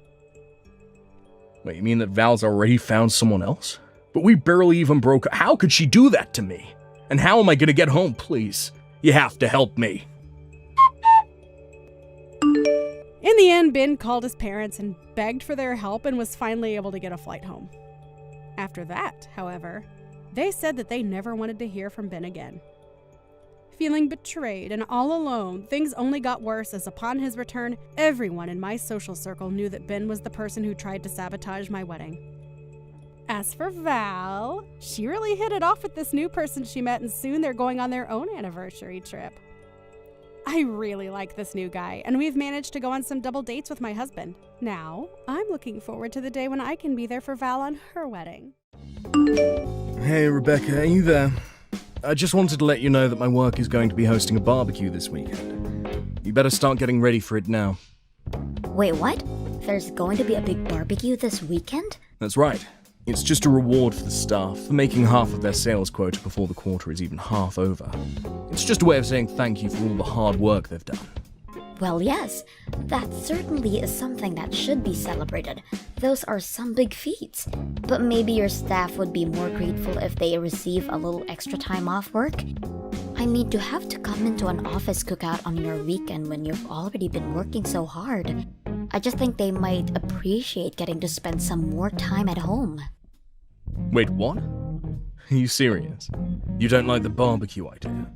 Wait, you mean that Val's already found someone else? But we barely even broke up. How could she do that to me? And how am I gonna get home, please? You have to help me. In the end, Ben called his parents and begged for their help and was finally able to get a flight home. After that, however, they said that they never wanted to hear from Ben again. Feeling betrayed and all alone, things only got worse as upon his return, everyone in my social circle knew that Ben was the person who tried to sabotage my wedding. As for Val, she really hit it off with this new person she met, and soon they're going on their own anniversary trip. I really like this new guy, and we've managed to go on some double dates with my husband. Now, I'm looking forward to the day when I can be there for Val on her wedding. Hey, Rebecca, are you there? I just wanted to let you know that my work is going to be hosting a barbecue this weekend. You better start getting ready for it now. Wait, what? There's going to be a big barbecue this weekend? That's right. It's just a reward for the staff for making half of their sales quota before the quarter is even half over. It's just a way of saying thank you for all the hard work they've done. Well, yes, that certainly is something that should be celebrated. Those are some big feats. But maybe your staff would be more grateful if they receive a little extra time off work. I mean, to have to come into an office cookout on your weekend when you've already been working so hard. I just think they might appreciate getting to spend some more time at home. Wait, what? Are you serious? You don't like the barbecue idea?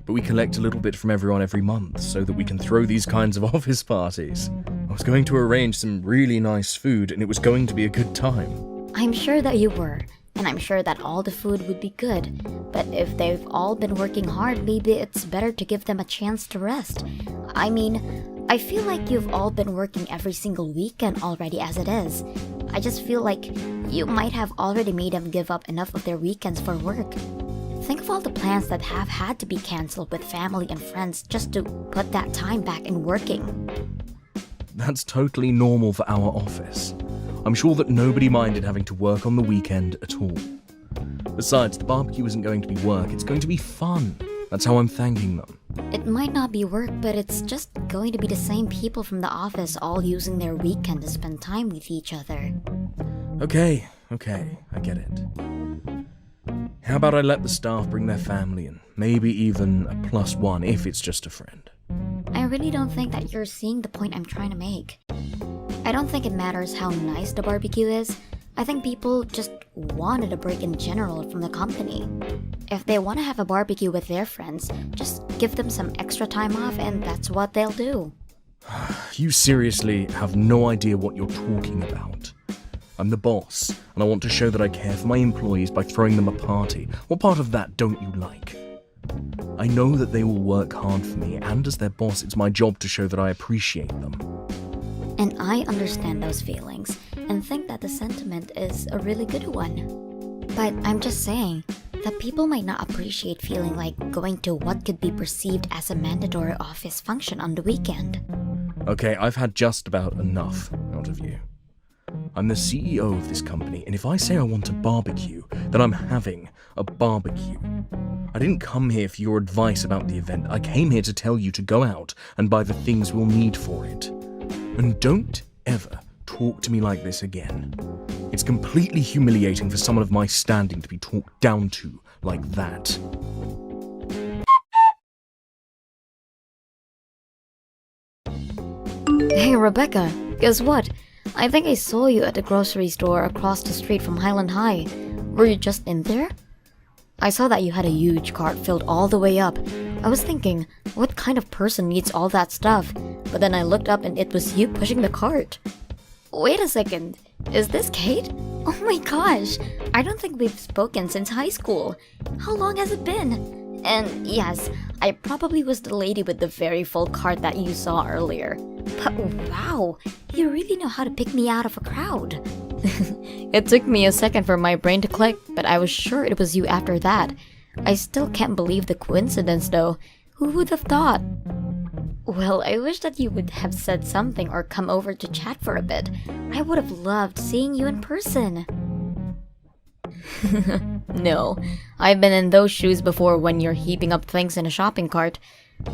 But we collect a little bit from everyone every month so that we can throw these kinds of office parties. I was going to arrange some really nice food and it was going to be a good time. I'm sure that you were, and I'm sure that all the food would be good. But if they've all been working hard, maybe it's better to give them a chance to rest. I mean, I feel like you've all been working every single weekend already as it is. I just feel like you might have already made them give up enough of their weekends for work. Think of all the plans that have had to be cancelled with family and friends just to put that time back in working. That's totally normal for our office. I'm sure that nobody minded having to work on the weekend at all. Besides, the barbecue isn't going to be work, it's going to be fun. That's how I'm thanking them. It might not be work, but it's just going to be the same people from the office all using their weekend to spend time with each other. Okay, I get it. How about I let the staff bring their family and maybe even a +1 if it's just a friend? I really don't think that you're seeing the point I'm trying to make. I don't think it matters how nice the barbecue is. I think people just wanted a break in general from the company. If they want to have a barbecue with their friends, just give them some extra time off and that's what they'll do. You seriously have no idea what you're talking about. I'm the boss, and I want to show that I care for my employees by throwing them a party. What part of that don't you like? I know that they will work hard for me, and as their boss, it's my job to show that I appreciate them. And I understand those feelings, and think that the sentiment is a really good one. But I'm just saying that people might not appreciate feeling like going to what could be perceived as a mandatory office function on the weekend. Okay, I've had just about enough out of you. I'm the CEO of this company, and if I say I want a barbecue, then I'm having a barbecue. I didn't come here for your advice about the event. I came here to tell you to go out and buy the things we'll need for it. And don't ever talk to me like this again. It's completely humiliating for someone of my standing to be talked down to like that. Hey Hey Rebecca, guess what? I think I saw you at the grocery store across the street from Highland High. Were you just in there? I saw that you had a huge cart filled all the way up. I was thinking, what kind of person needs all that stuff? But then I looked up and it was you pushing the cart. Wait a second, is this Kate? Oh my gosh, I don't think we've spoken since high school. How long has it been? And yes, I probably was the lady with the very full cart that you saw earlier. But wow, you really know how to pick me out of a crowd. It took me a second for my brain to click, but I was sure it was you after that. I still can't believe the coincidence though. Who would have thought? Well, I wish that you would have said something or come over to chat for a bit. I would have loved seeing you in person. No, I've been in those shoes before when you're heaping up things in a shopping cart.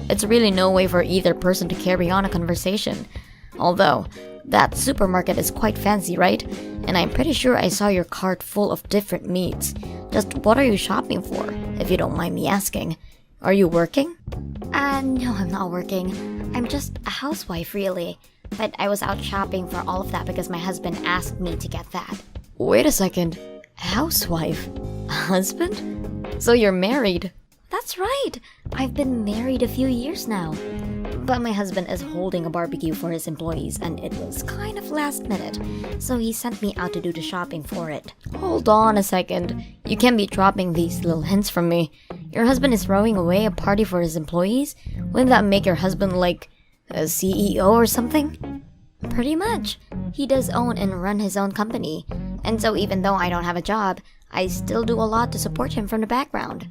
It's really no way for either person to carry on a conversation. Although, that supermarket is quite fancy, right? And I'm pretty sure I saw your cart full of different meats. Just what are you shopping for, if you don't mind me asking? Are you working? No, I'm not working. I'm just a housewife, really. But I was out shopping for all of that because my husband asked me to get that. Wait a second. Housewife? Husband? So you're married? That's right. I've been married a few years now. But my husband is holding a barbecue for his employees and it was kind of last minute. So he sent me out to do the shopping for it. Hold on a second. You can't be dropping these little hints from me. Your husband is throwing away a party for his employees? Wouldn't that make your husband like a CEO or something? Pretty much. He does own and run his own company. And so even though I don't have a job, I still do a lot to support him from the background.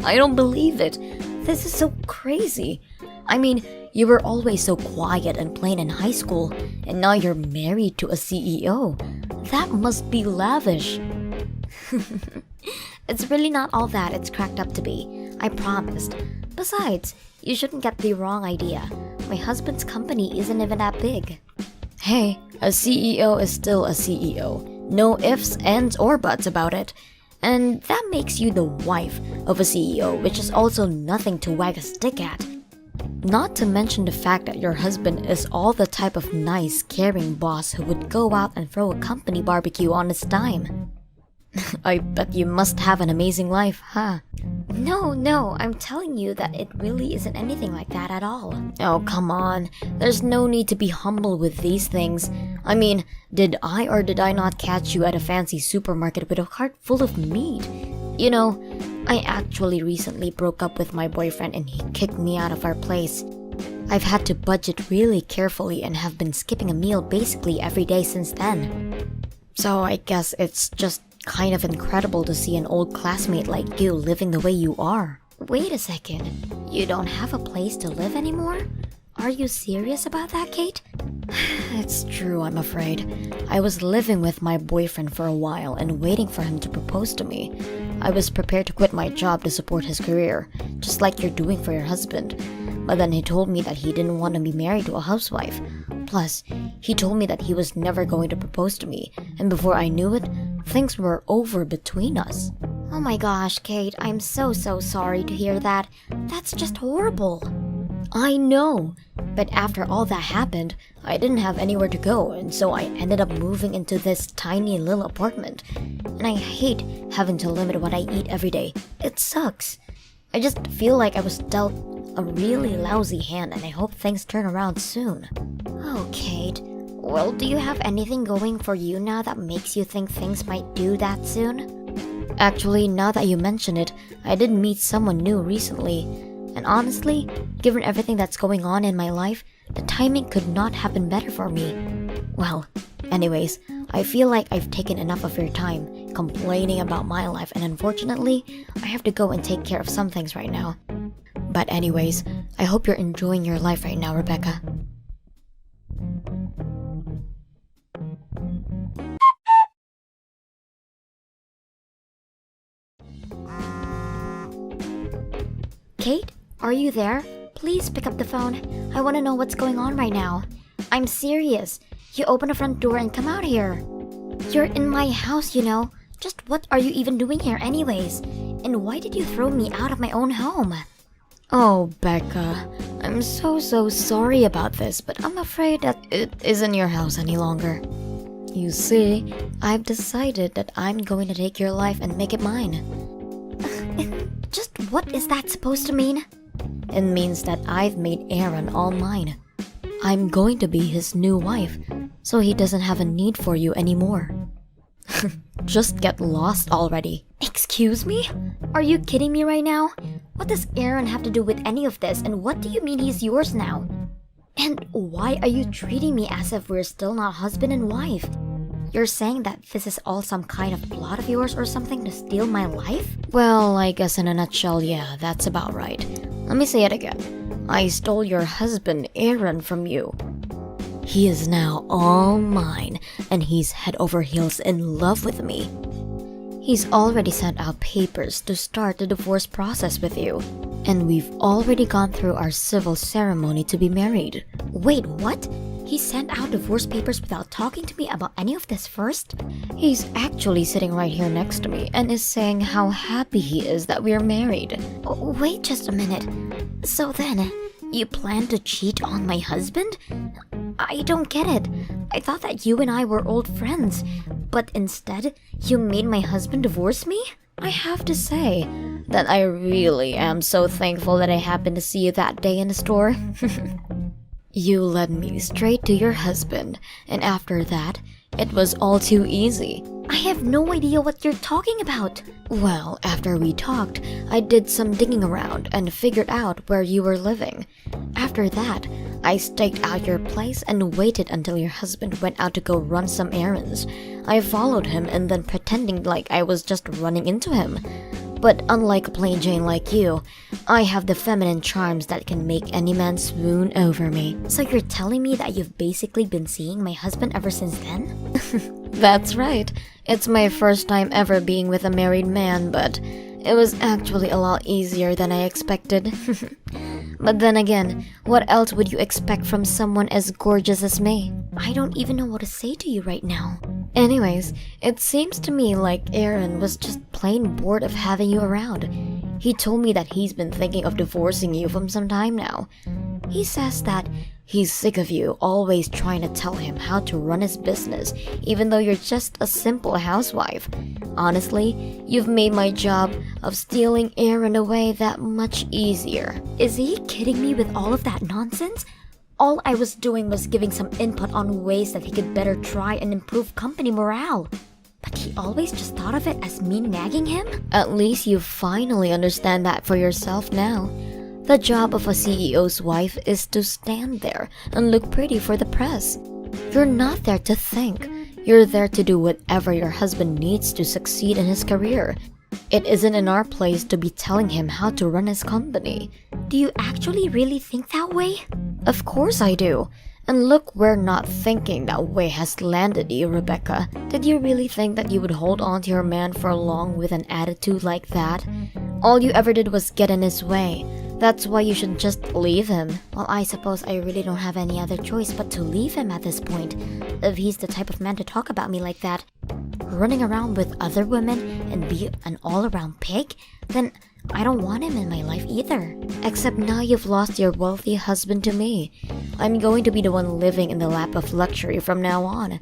I don't believe it. This is so crazy. I mean, you were always so quiet and plain in high school, and now you're married to a CEO. That must be lavish. It's really not all that it's cracked up to be. I promised. Besides, you shouldn't get the wrong idea. My husband's company isn't even that big. Hey, a CEO is still a CEO. No ifs, ands, or buts about it. And that makes you the wife of a CEO, which is also nothing to wag a stick at. Not to mention the fact that your husband is all the type of nice, caring boss who would go out and throw a company barbecue on his dime. I bet you must have an amazing life, huh? No, I'm telling you that it really isn't anything like that at all. Oh, come on. There's no need to be humble with these things. I mean, did I or did I not catch you at a fancy supermarket with a cart full of meat? You know, I actually recently broke up with my boyfriend and he kicked me out of our place. I've had to budget really carefully and have been skipping a meal basically every day since then. So I guess it's just kind of incredible to see an old classmate like you living the way you are. Wait a second, you don't have a place to live anymore? Are you serious about that, Kate? It's true, I'm afraid. I was living with my boyfriend for a while and waiting for him to propose to me. I was prepared to quit my job to support his career, just like you're doing for your husband. But then he told me that he didn't want to be married to a housewife. Plus, he told me that he was never going to propose to me, and before I knew it, things were over between us. Oh my gosh, Kate, I'm so sorry to hear that. That's just horrible. I know, but after all that happened, I didn't have anywhere to go, and so I ended up moving into this tiny little apartment. And I hate having to limit what I eat every day. It sucks. I just feel like I was dealt a really lousy hand, and I hope things turn around soon. Oh, Kate. Well, do you have anything going for you now that makes you think things might do that soon? Actually, now that you mention it, I did meet someone new recently. And honestly, given everything that's going on in my life, the timing could not have been better for me. Well, anyways, I feel like I've taken enough of your time complaining about my life, and unfortunately, I have to go and take care of some things right now. But anyways, I hope you're enjoying your life right now, Rebecca. Kate, are you there? Please pick up the phone. I want to know what's going on right now. I'm serious. You open the front door and come out here. You're in my house, you know. Just what are you even doing here anyways? And why did you throw me out of my own home? Oh, Becca, I'm so sorry about this, but I'm afraid that it isn't your house any longer. You see, I've decided that I'm going to take your life and make it mine. Just what is that supposed to mean? It means that I've made Aaron all mine. I'm going to be his new wife, so he doesn't have a need for you anymore. Just get lost already. Excuse me? Are you kidding me right now? What does Aaron have to do with any of this, and what do you mean he's yours now? And why are you treating me as if we're still not husband and wife? You're saying that this is all some kind of plot of yours or something to steal my life? Well, I guess in a nutshell, yeah, that's about right. Let me say it again. I stole your husband, Aaron, from you. He is now all mine, and he's head over heels in love with me. He's already sent out papers to start the divorce process with you. And we've already gone through our civil ceremony to be married. Wait, what? He sent out divorce papers without talking to me about any of this first? He's actually sitting right here next to me and is saying how happy he is that we're married. Oh, wait just a minute. So then, you plan to cheat on my husband? I don't get it. I thought that you and I were old friends, but instead, you made my husband divorce me? I have to say that I really am so thankful that I happened to see you that day in the store. You led me straight to your husband, and after that, it was all too easy. I have no idea what you're talking about. Well, after we talked, I did some digging around and figured out where you were living. After that, I staked out your place and waited until your husband went out to go run some errands. I followed him and then pretending like I was just running into him. But unlike a plain Jane like you, I have the feminine charms that can make any man swoon over me. So you're telling me that you've basically been seeing my husband ever since then? That's right. It's my first time ever being with a married man, but it was actually a lot easier than I expected. But then again, what else would you expect from someone as gorgeous as me? I don't even know what to say to you right now. Anyways, it seems to me like Aaron was just plain bored of having you around. He told me that he's been thinking of divorcing you for some time now. He says that he's sick of you always trying to tell him how to run his business, even though you're just a simple housewife. Honestly, you've made my job of stealing Aaron away that much easier. Is he kidding me with all of that nonsense? All I was doing was giving some input on ways that he could better try and improve company morale. But he always just thought of it as me nagging him? At least you finally understand that for yourself now. The job of a CEO's wife is to stand there and look pretty for the press. You're not there to think. You're there to do whatever your husband needs to succeed in his career. It isn't in our place to be telling him how to run his company. Do you actually really think that way? Of course I do. And look where not thinking that way has landed you, Rebecca. Did you really think that you would hold on to your man for long with an attitude like that? All you ever did was get in his way. That's why you should just leave him. Well, I suppose I really don't have any other choice but to leave him at this point. If he's the type of man to talk about me like that, running around with other women and be an all-around pig, then I don't want him in my life either. Except now you've lost your wealthy husband to me. I'm going to be the one living in the lap of luxury from now on.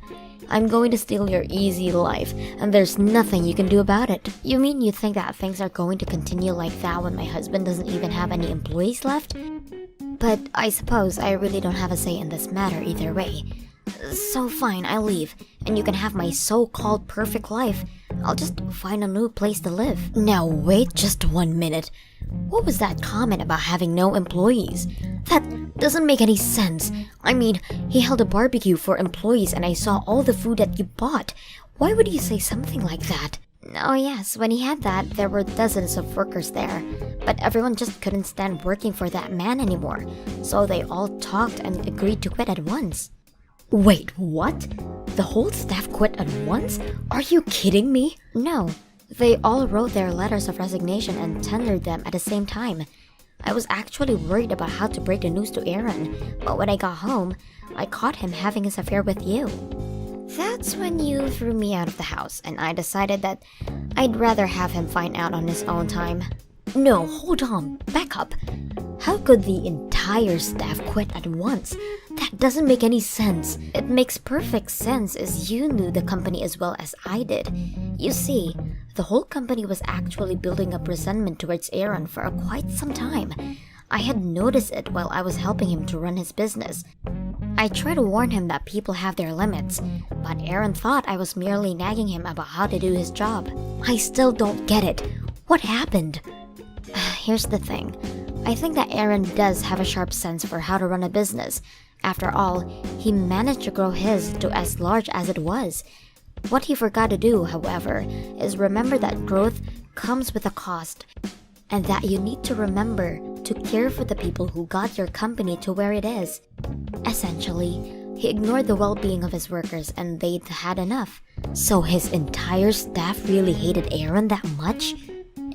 I'm going to steal your easy life, and there's nothing you can do about it. You mean you think that things are going to continue like that when my husband doesn't even have any employees left? But I suppose I really don't have a say in this matter either way. So fine, I'll leave, and you can have my so-called perfect life. I'll just find a new place to live. Now wait just 1 minute. What was that comment about having no employees? That doesn't make any sense. I mean, he held a barbecue for employees and I saw all the food that you bought. Why would you say something like that? Oh yes, when he had that, there were dozens of workers there. But everyone just couldn't stand working for that man anymore. So they all talked and agreed to quit at once. Wait, what? The whole staff quit at once? Are you kidding me? No. They all wrote their letters of resignation and tendered them at the same time. I was actually worried about how to break the news to Aaron, but when I got home, I caught him having his affair with you. That's when you threw me out of the house, and I decided that I'd rather have him find out on his own time. No, hold on, back up. How could the entire staff quit at once? That doesn't make any sense. It makes perfect sense as you knew the company as well as I did. You see, the whole company was actually building up resentment towards Aaron for quite some time. I had noticed it while I was helping him to run his business. I tried to warn him that people have their limits, but Aaron thought I was merely nagging him about how to do his job. I still don't get it. What happened? Here's the thing. I think that Aaron does have a sharp sense for how to run a business. After all, he managed to grow his to as large as it was. What he forgot to do, however, is remember that growth comes with a cost, and that you need to remember to care for the people who got your company to where it is. Essentially, he ignored the well-being of his workers and they'd had enough. So his entire staff really hated Aaron that much?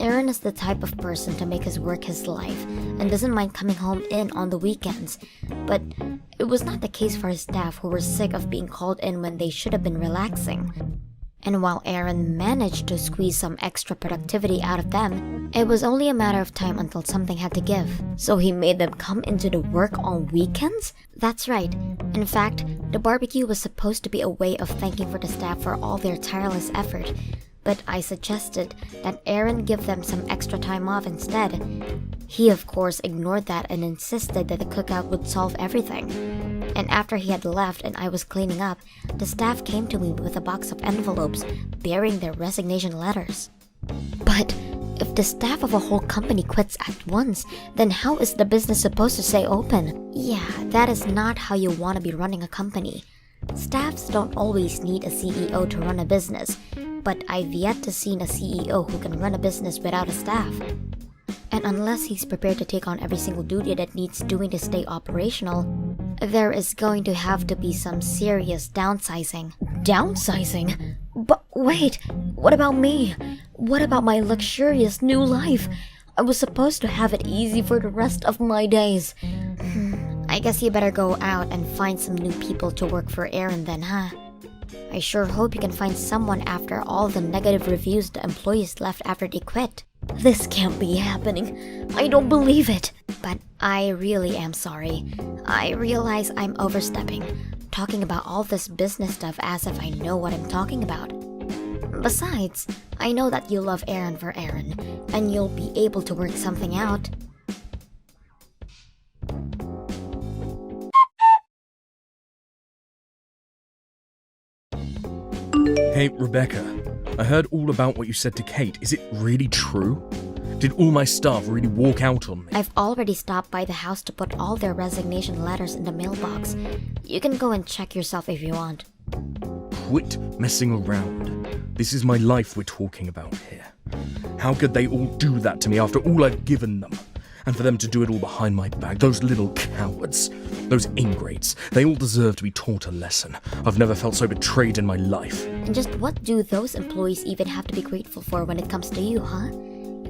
Aaron is the type of person to make his work his life and doesn't mind coming home in on the weekends. But it was not the case for his staff, who were sick of being called in when they should have been relaxing. And while Aaron managed to squeeze some extra productivity out of them, it was only a matter of time until something had to give. So he made them come into the work on weekends? That's right. In fact, the barbecue was supposed to be a way of thanking for the staff for all their tireless effort. But I suggested that Aaron give them some extra time off instead. He of course ignored that and insisted that the cookout would solve everything. And after he had left and I was cleaning up, the staff came to me with a box of envelopes bearing their resignation letters. But if the staff of a whole company quits at once, then how is the business supposed to stay open? Yeah, that is not how you want to be running a company. Staffs don't always need a CEO to run a business, but I've yet to see a CEO who can run a business without a staff. And unless he's prepared to take on every single duty that needs doing to stay operational, there is going to have to be some serious downsizing. Downsizing? But wait, what about me? What about my luxurious new life? I was supposed to have it easy for the rest of my days. I guess you better go out and find some new people to work for Aaron then, huh? I sure hope you can find someone after all the negative reviews the employees left after they quit. This can't be happening. I don't believe it. But I really am sorry. I realize I'm overstepping, talking about all this business stuff as if I know what I'm talking about. Besides, I know that you love Aaron for Aaron, and you'll be able to work something out. Hey, Rebecca, I heard all about what you said to Kate. Is it really true? Did all my staff really walk out on me? I've already stopped by the house to put all their resignation letters in the mailbox. You can go and check yourself if you want. Quit messing around. This is my life we're talking about here. How could they all do that to me after all I've given them? And for them to do it all behind my back, those little cowards, those ingrates, they all deserve to be taught a lesson. I've never felt so betrayed in my life. And just what do those employees even have to be grateful for when it comes to you, huh?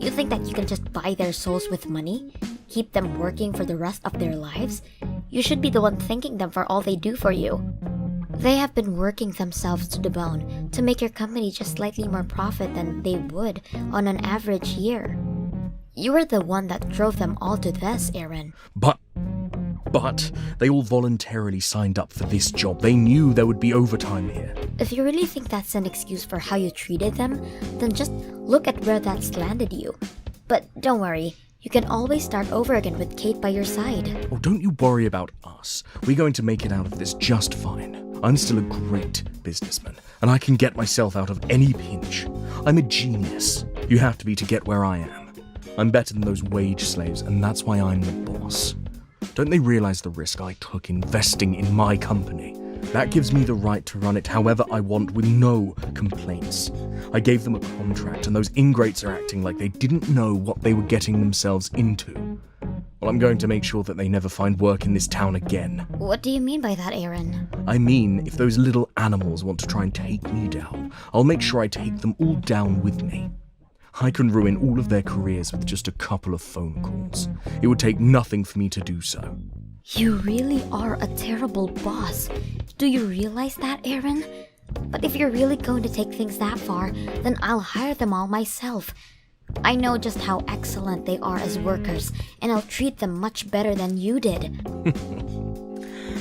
You think that you can just buy their souls with money? Keep them working for the rest of their lives? You should be the one thanking them for all they do for you. They have been working themselves to the bone to make your company just slightly more profit than they would on an average year. You were the one that drove them all to this, Aaron. But they all voluntarily signed up for this job. They knew there would be overtime here. If you really think that's an excuse for how you treated them, then just look at where that's landed you. But don't worry, you can always start over again with Kate by your side. Oh, don't you worry about us. We're going to make it out of this just fine. I'm still a great businessman, and I can get myself out of any pinch. I'm a genius. You have to be to get where I am. I'm better than those wage slaves, and that's why I'm the boss. Don't they realize the risk I took investing in my company? That gives me the right to run it however I want with no complaints. I gave them a contract, and those ingrates are acting like they didn't know what they were getting themselves into. Well, I'm going to make sure that they never find work in this town again. What do you mean by that, Aaron? I mean, if those little animals want to try and take me down, I'll make sure I take them all down with me. I can ruin all of their careers with just a couple of phone calls. It would take nothing for me to do so. You really are a terrible boss. Do you realize that, Aaron? But if you're really going to take things that far, then I'll hire them all myself. I know just how excellent they are as workers, and I'll treat them much better than you did.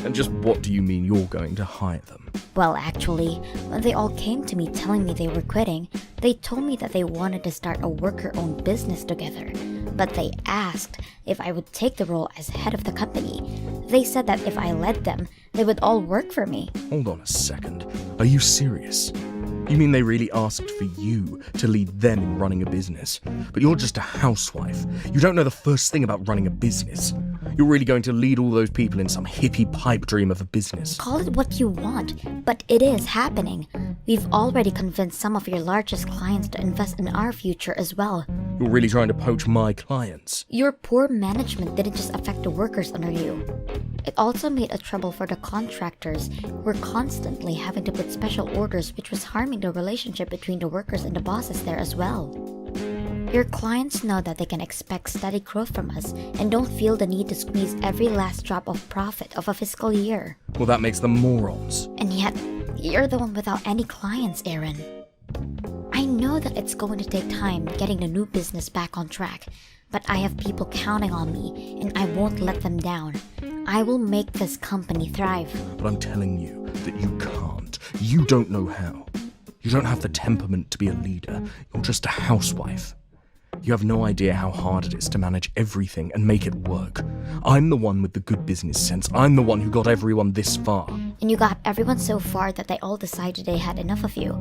And just what do you mean you're going to hire them? Well, actually, when they all came to me telling me they were quitting, they told me that they wanted to start a worker-owned business together. But they asked if I would take the role as head of the company. They said that if I led them, they would all work for me. Hold on a second. Are you serious? You mean they really asked for you to lead them in running a business? But you're just a housewife. You don't know the first thing about running a business. You're really going to lead all those people in some hippie pipe dream of a business. Call it what you want, but it is happening. We've already convinced some of your largest clients to invest in our future as well. You're really trying to poach my clients. Your poor management didn't just affect the workers under you. It also made a trouble for the contractors who were constantly having to put special orders, which was harming the relationship between the workers and the bosses there as well. Your clients know that they can expect steady growth from us and don't feel the need to squeeze every last drop of profit of a fiscal year. Well, that makes them morons. And yet, you're the one without any clients, Aaron. I know that it's going to take time getting the new business back on track, but I have people counting on me, and I won't let them down. I will make this company thrive. But I'm telling you that you can't. You don't know how. You don't have the temperament to be a leader. You're just a housewife. You have no idea how hard it is to manage everything and make it work. I'm the one with the good business sense. I'm the one who got everyone this far. And you got everyone so far that they all decided they had enough of you.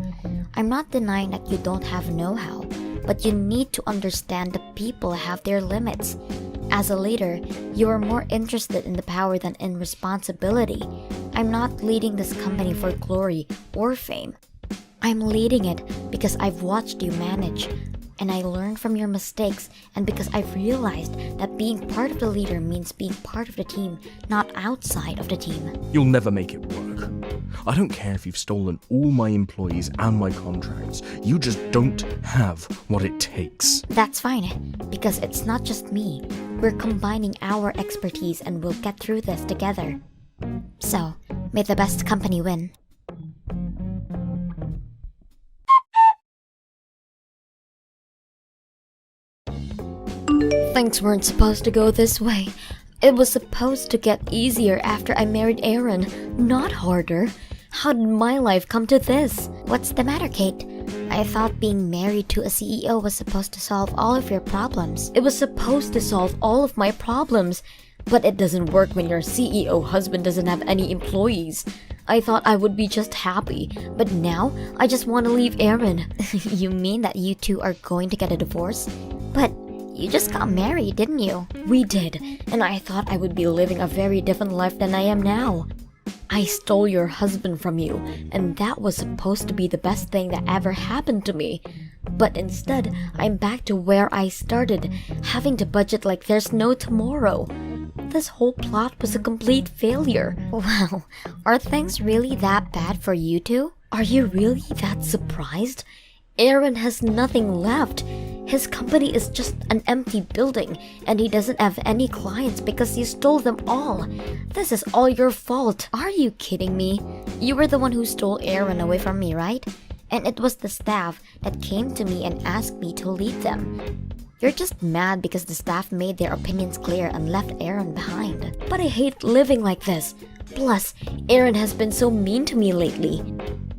I'm not denying that you don't have know-how, but you need to understand the people have their limits. As a leader, you are more interested in the power than in responsibility. I'm not leading this company for glory or fame. I'm leading it because I've watched you manage, and I learned from your mistakes, and because I've realized that being part of the leader means being part of the team, not outside of the team. You'll never make it work. I don't care if you've stolen all my employees and my contracts. You just don't have what it takes. That's fine, because it's not just me. We're combining our expertise and we'll get through this together. So, may the best company win. Things weren't supposed to go this way. It was supposed to get easier after I married Aaron, not harder. How did my life come to this? What's the matter, Kate? I thought being married to a CEO was supposed to solve all of your problems. It was supposed to solve all of my problems. But it doesn't work when your CEO husband doesn't have any employees. I thought I would be just happy, but now I just want to leave Aaron. You mean that you two are going to get a divorce? But you just got married, didn't you? We did, and I thought I would be living a very different life than I am now. I stole your husband from you, and that was supposed to be the best thing that ever happened to me. But instead, I'm back to where I started, having to budget like there's no tomorrow. This whole plot was a complete failure. Wow, are things really that bad for you two? Are you really that surprised? Aaron has nothing left. His company is just an empty building, and he doesn't have any clients because you stole them all. This is all your fault. Are you kidding me? You were the one who stole Aaron away from me, right? And it was the staff that came to me and asked me to lead them. You're just mad because the staff made their opinions clear and left Aaron behind. But I hate living like this. Plus, Aaron has been so mean to me lately.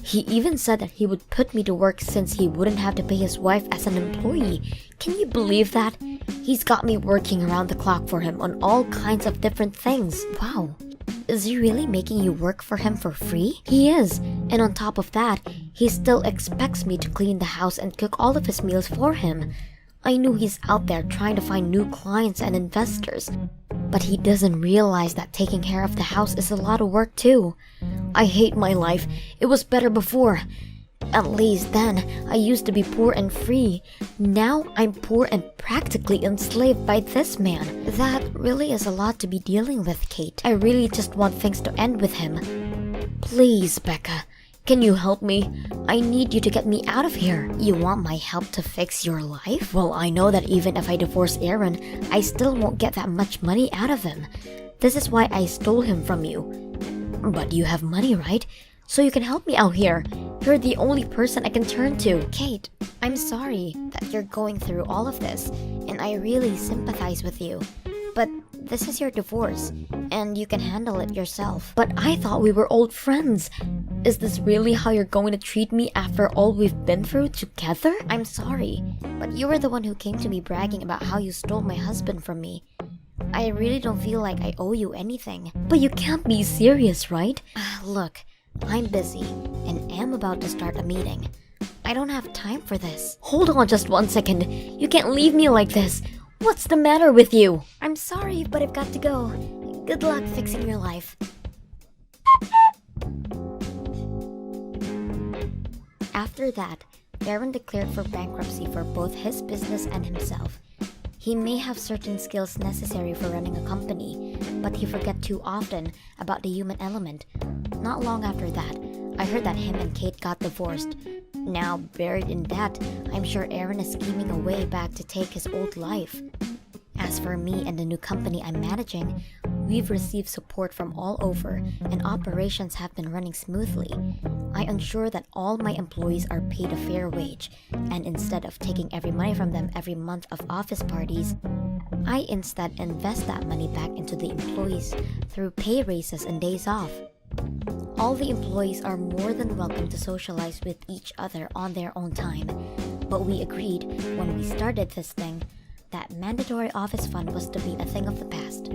He even said that he would put me to work since he wouldn't have to pay his wife as an employee. Can you believe that? He's got me working around the clock for him on all kinds of different things. Wow. Is he really making you work for him for free? He is. And on top of that, he still expects me to clean the house and cook all of his meals for him. I knew he's out there trying to find new clients and investors, but he doesn't realize that taking care of the house is a lot of work too. I hate my life. It was better before. At least then, I used to be poor and free. Now I'm poor and practically enslaved by this man. That really is a lot to be dealing with, Kate. I really just want things to end with him. Please, Becca. Can you help me? I need you to get me out of here. You want my help to fix your life? Well, I know that even if I divorce Aaron, I still won't get that much money out of him. This is why I stole him from you. But you have money, right? So you can help me out here. You're the only person I can turn to. Kate, I'm sorry that you're going through all of this, and I really sympathize with you. But this is your divorce, and you can handle it yourself. But I thought we were old friends. Is this really how you're going to treat me after all we've been through together? I'm sorry, but you were the one who came to me bragging about how you stole my husband from me. I really don't feel like I owe you anything. But you can't be serious, right? Look, I'm busy and am about to start a meeting. I don't have time for this. Hold on just 1 second. You can't leave me like this. What's the matter with you? I'm sorry, but I've got to go. Good luck fixing your life. After that, Aaron declared for bankruptcy for both his business and himself. He may have certain skills necessary for running a company, but he forgets too often about the human element. Not long after that, I heard that him and Kate got divorced. Now, buried in debt, I'm sure Aaron is scheming a way back to take his old life. As for me and the new company I'm managing, we've received support from all over, and operations have been running smoothly. I ensure that all my employees are paid a fair wage, and instead of taking every money from them every month of office parties, I instead invest that money back into the employees through pay raises and days off. All the employees are more than welcome to socialize with each other on their own time, but we agreed when we started this thing that mandatory office fun was to be a thing of the past.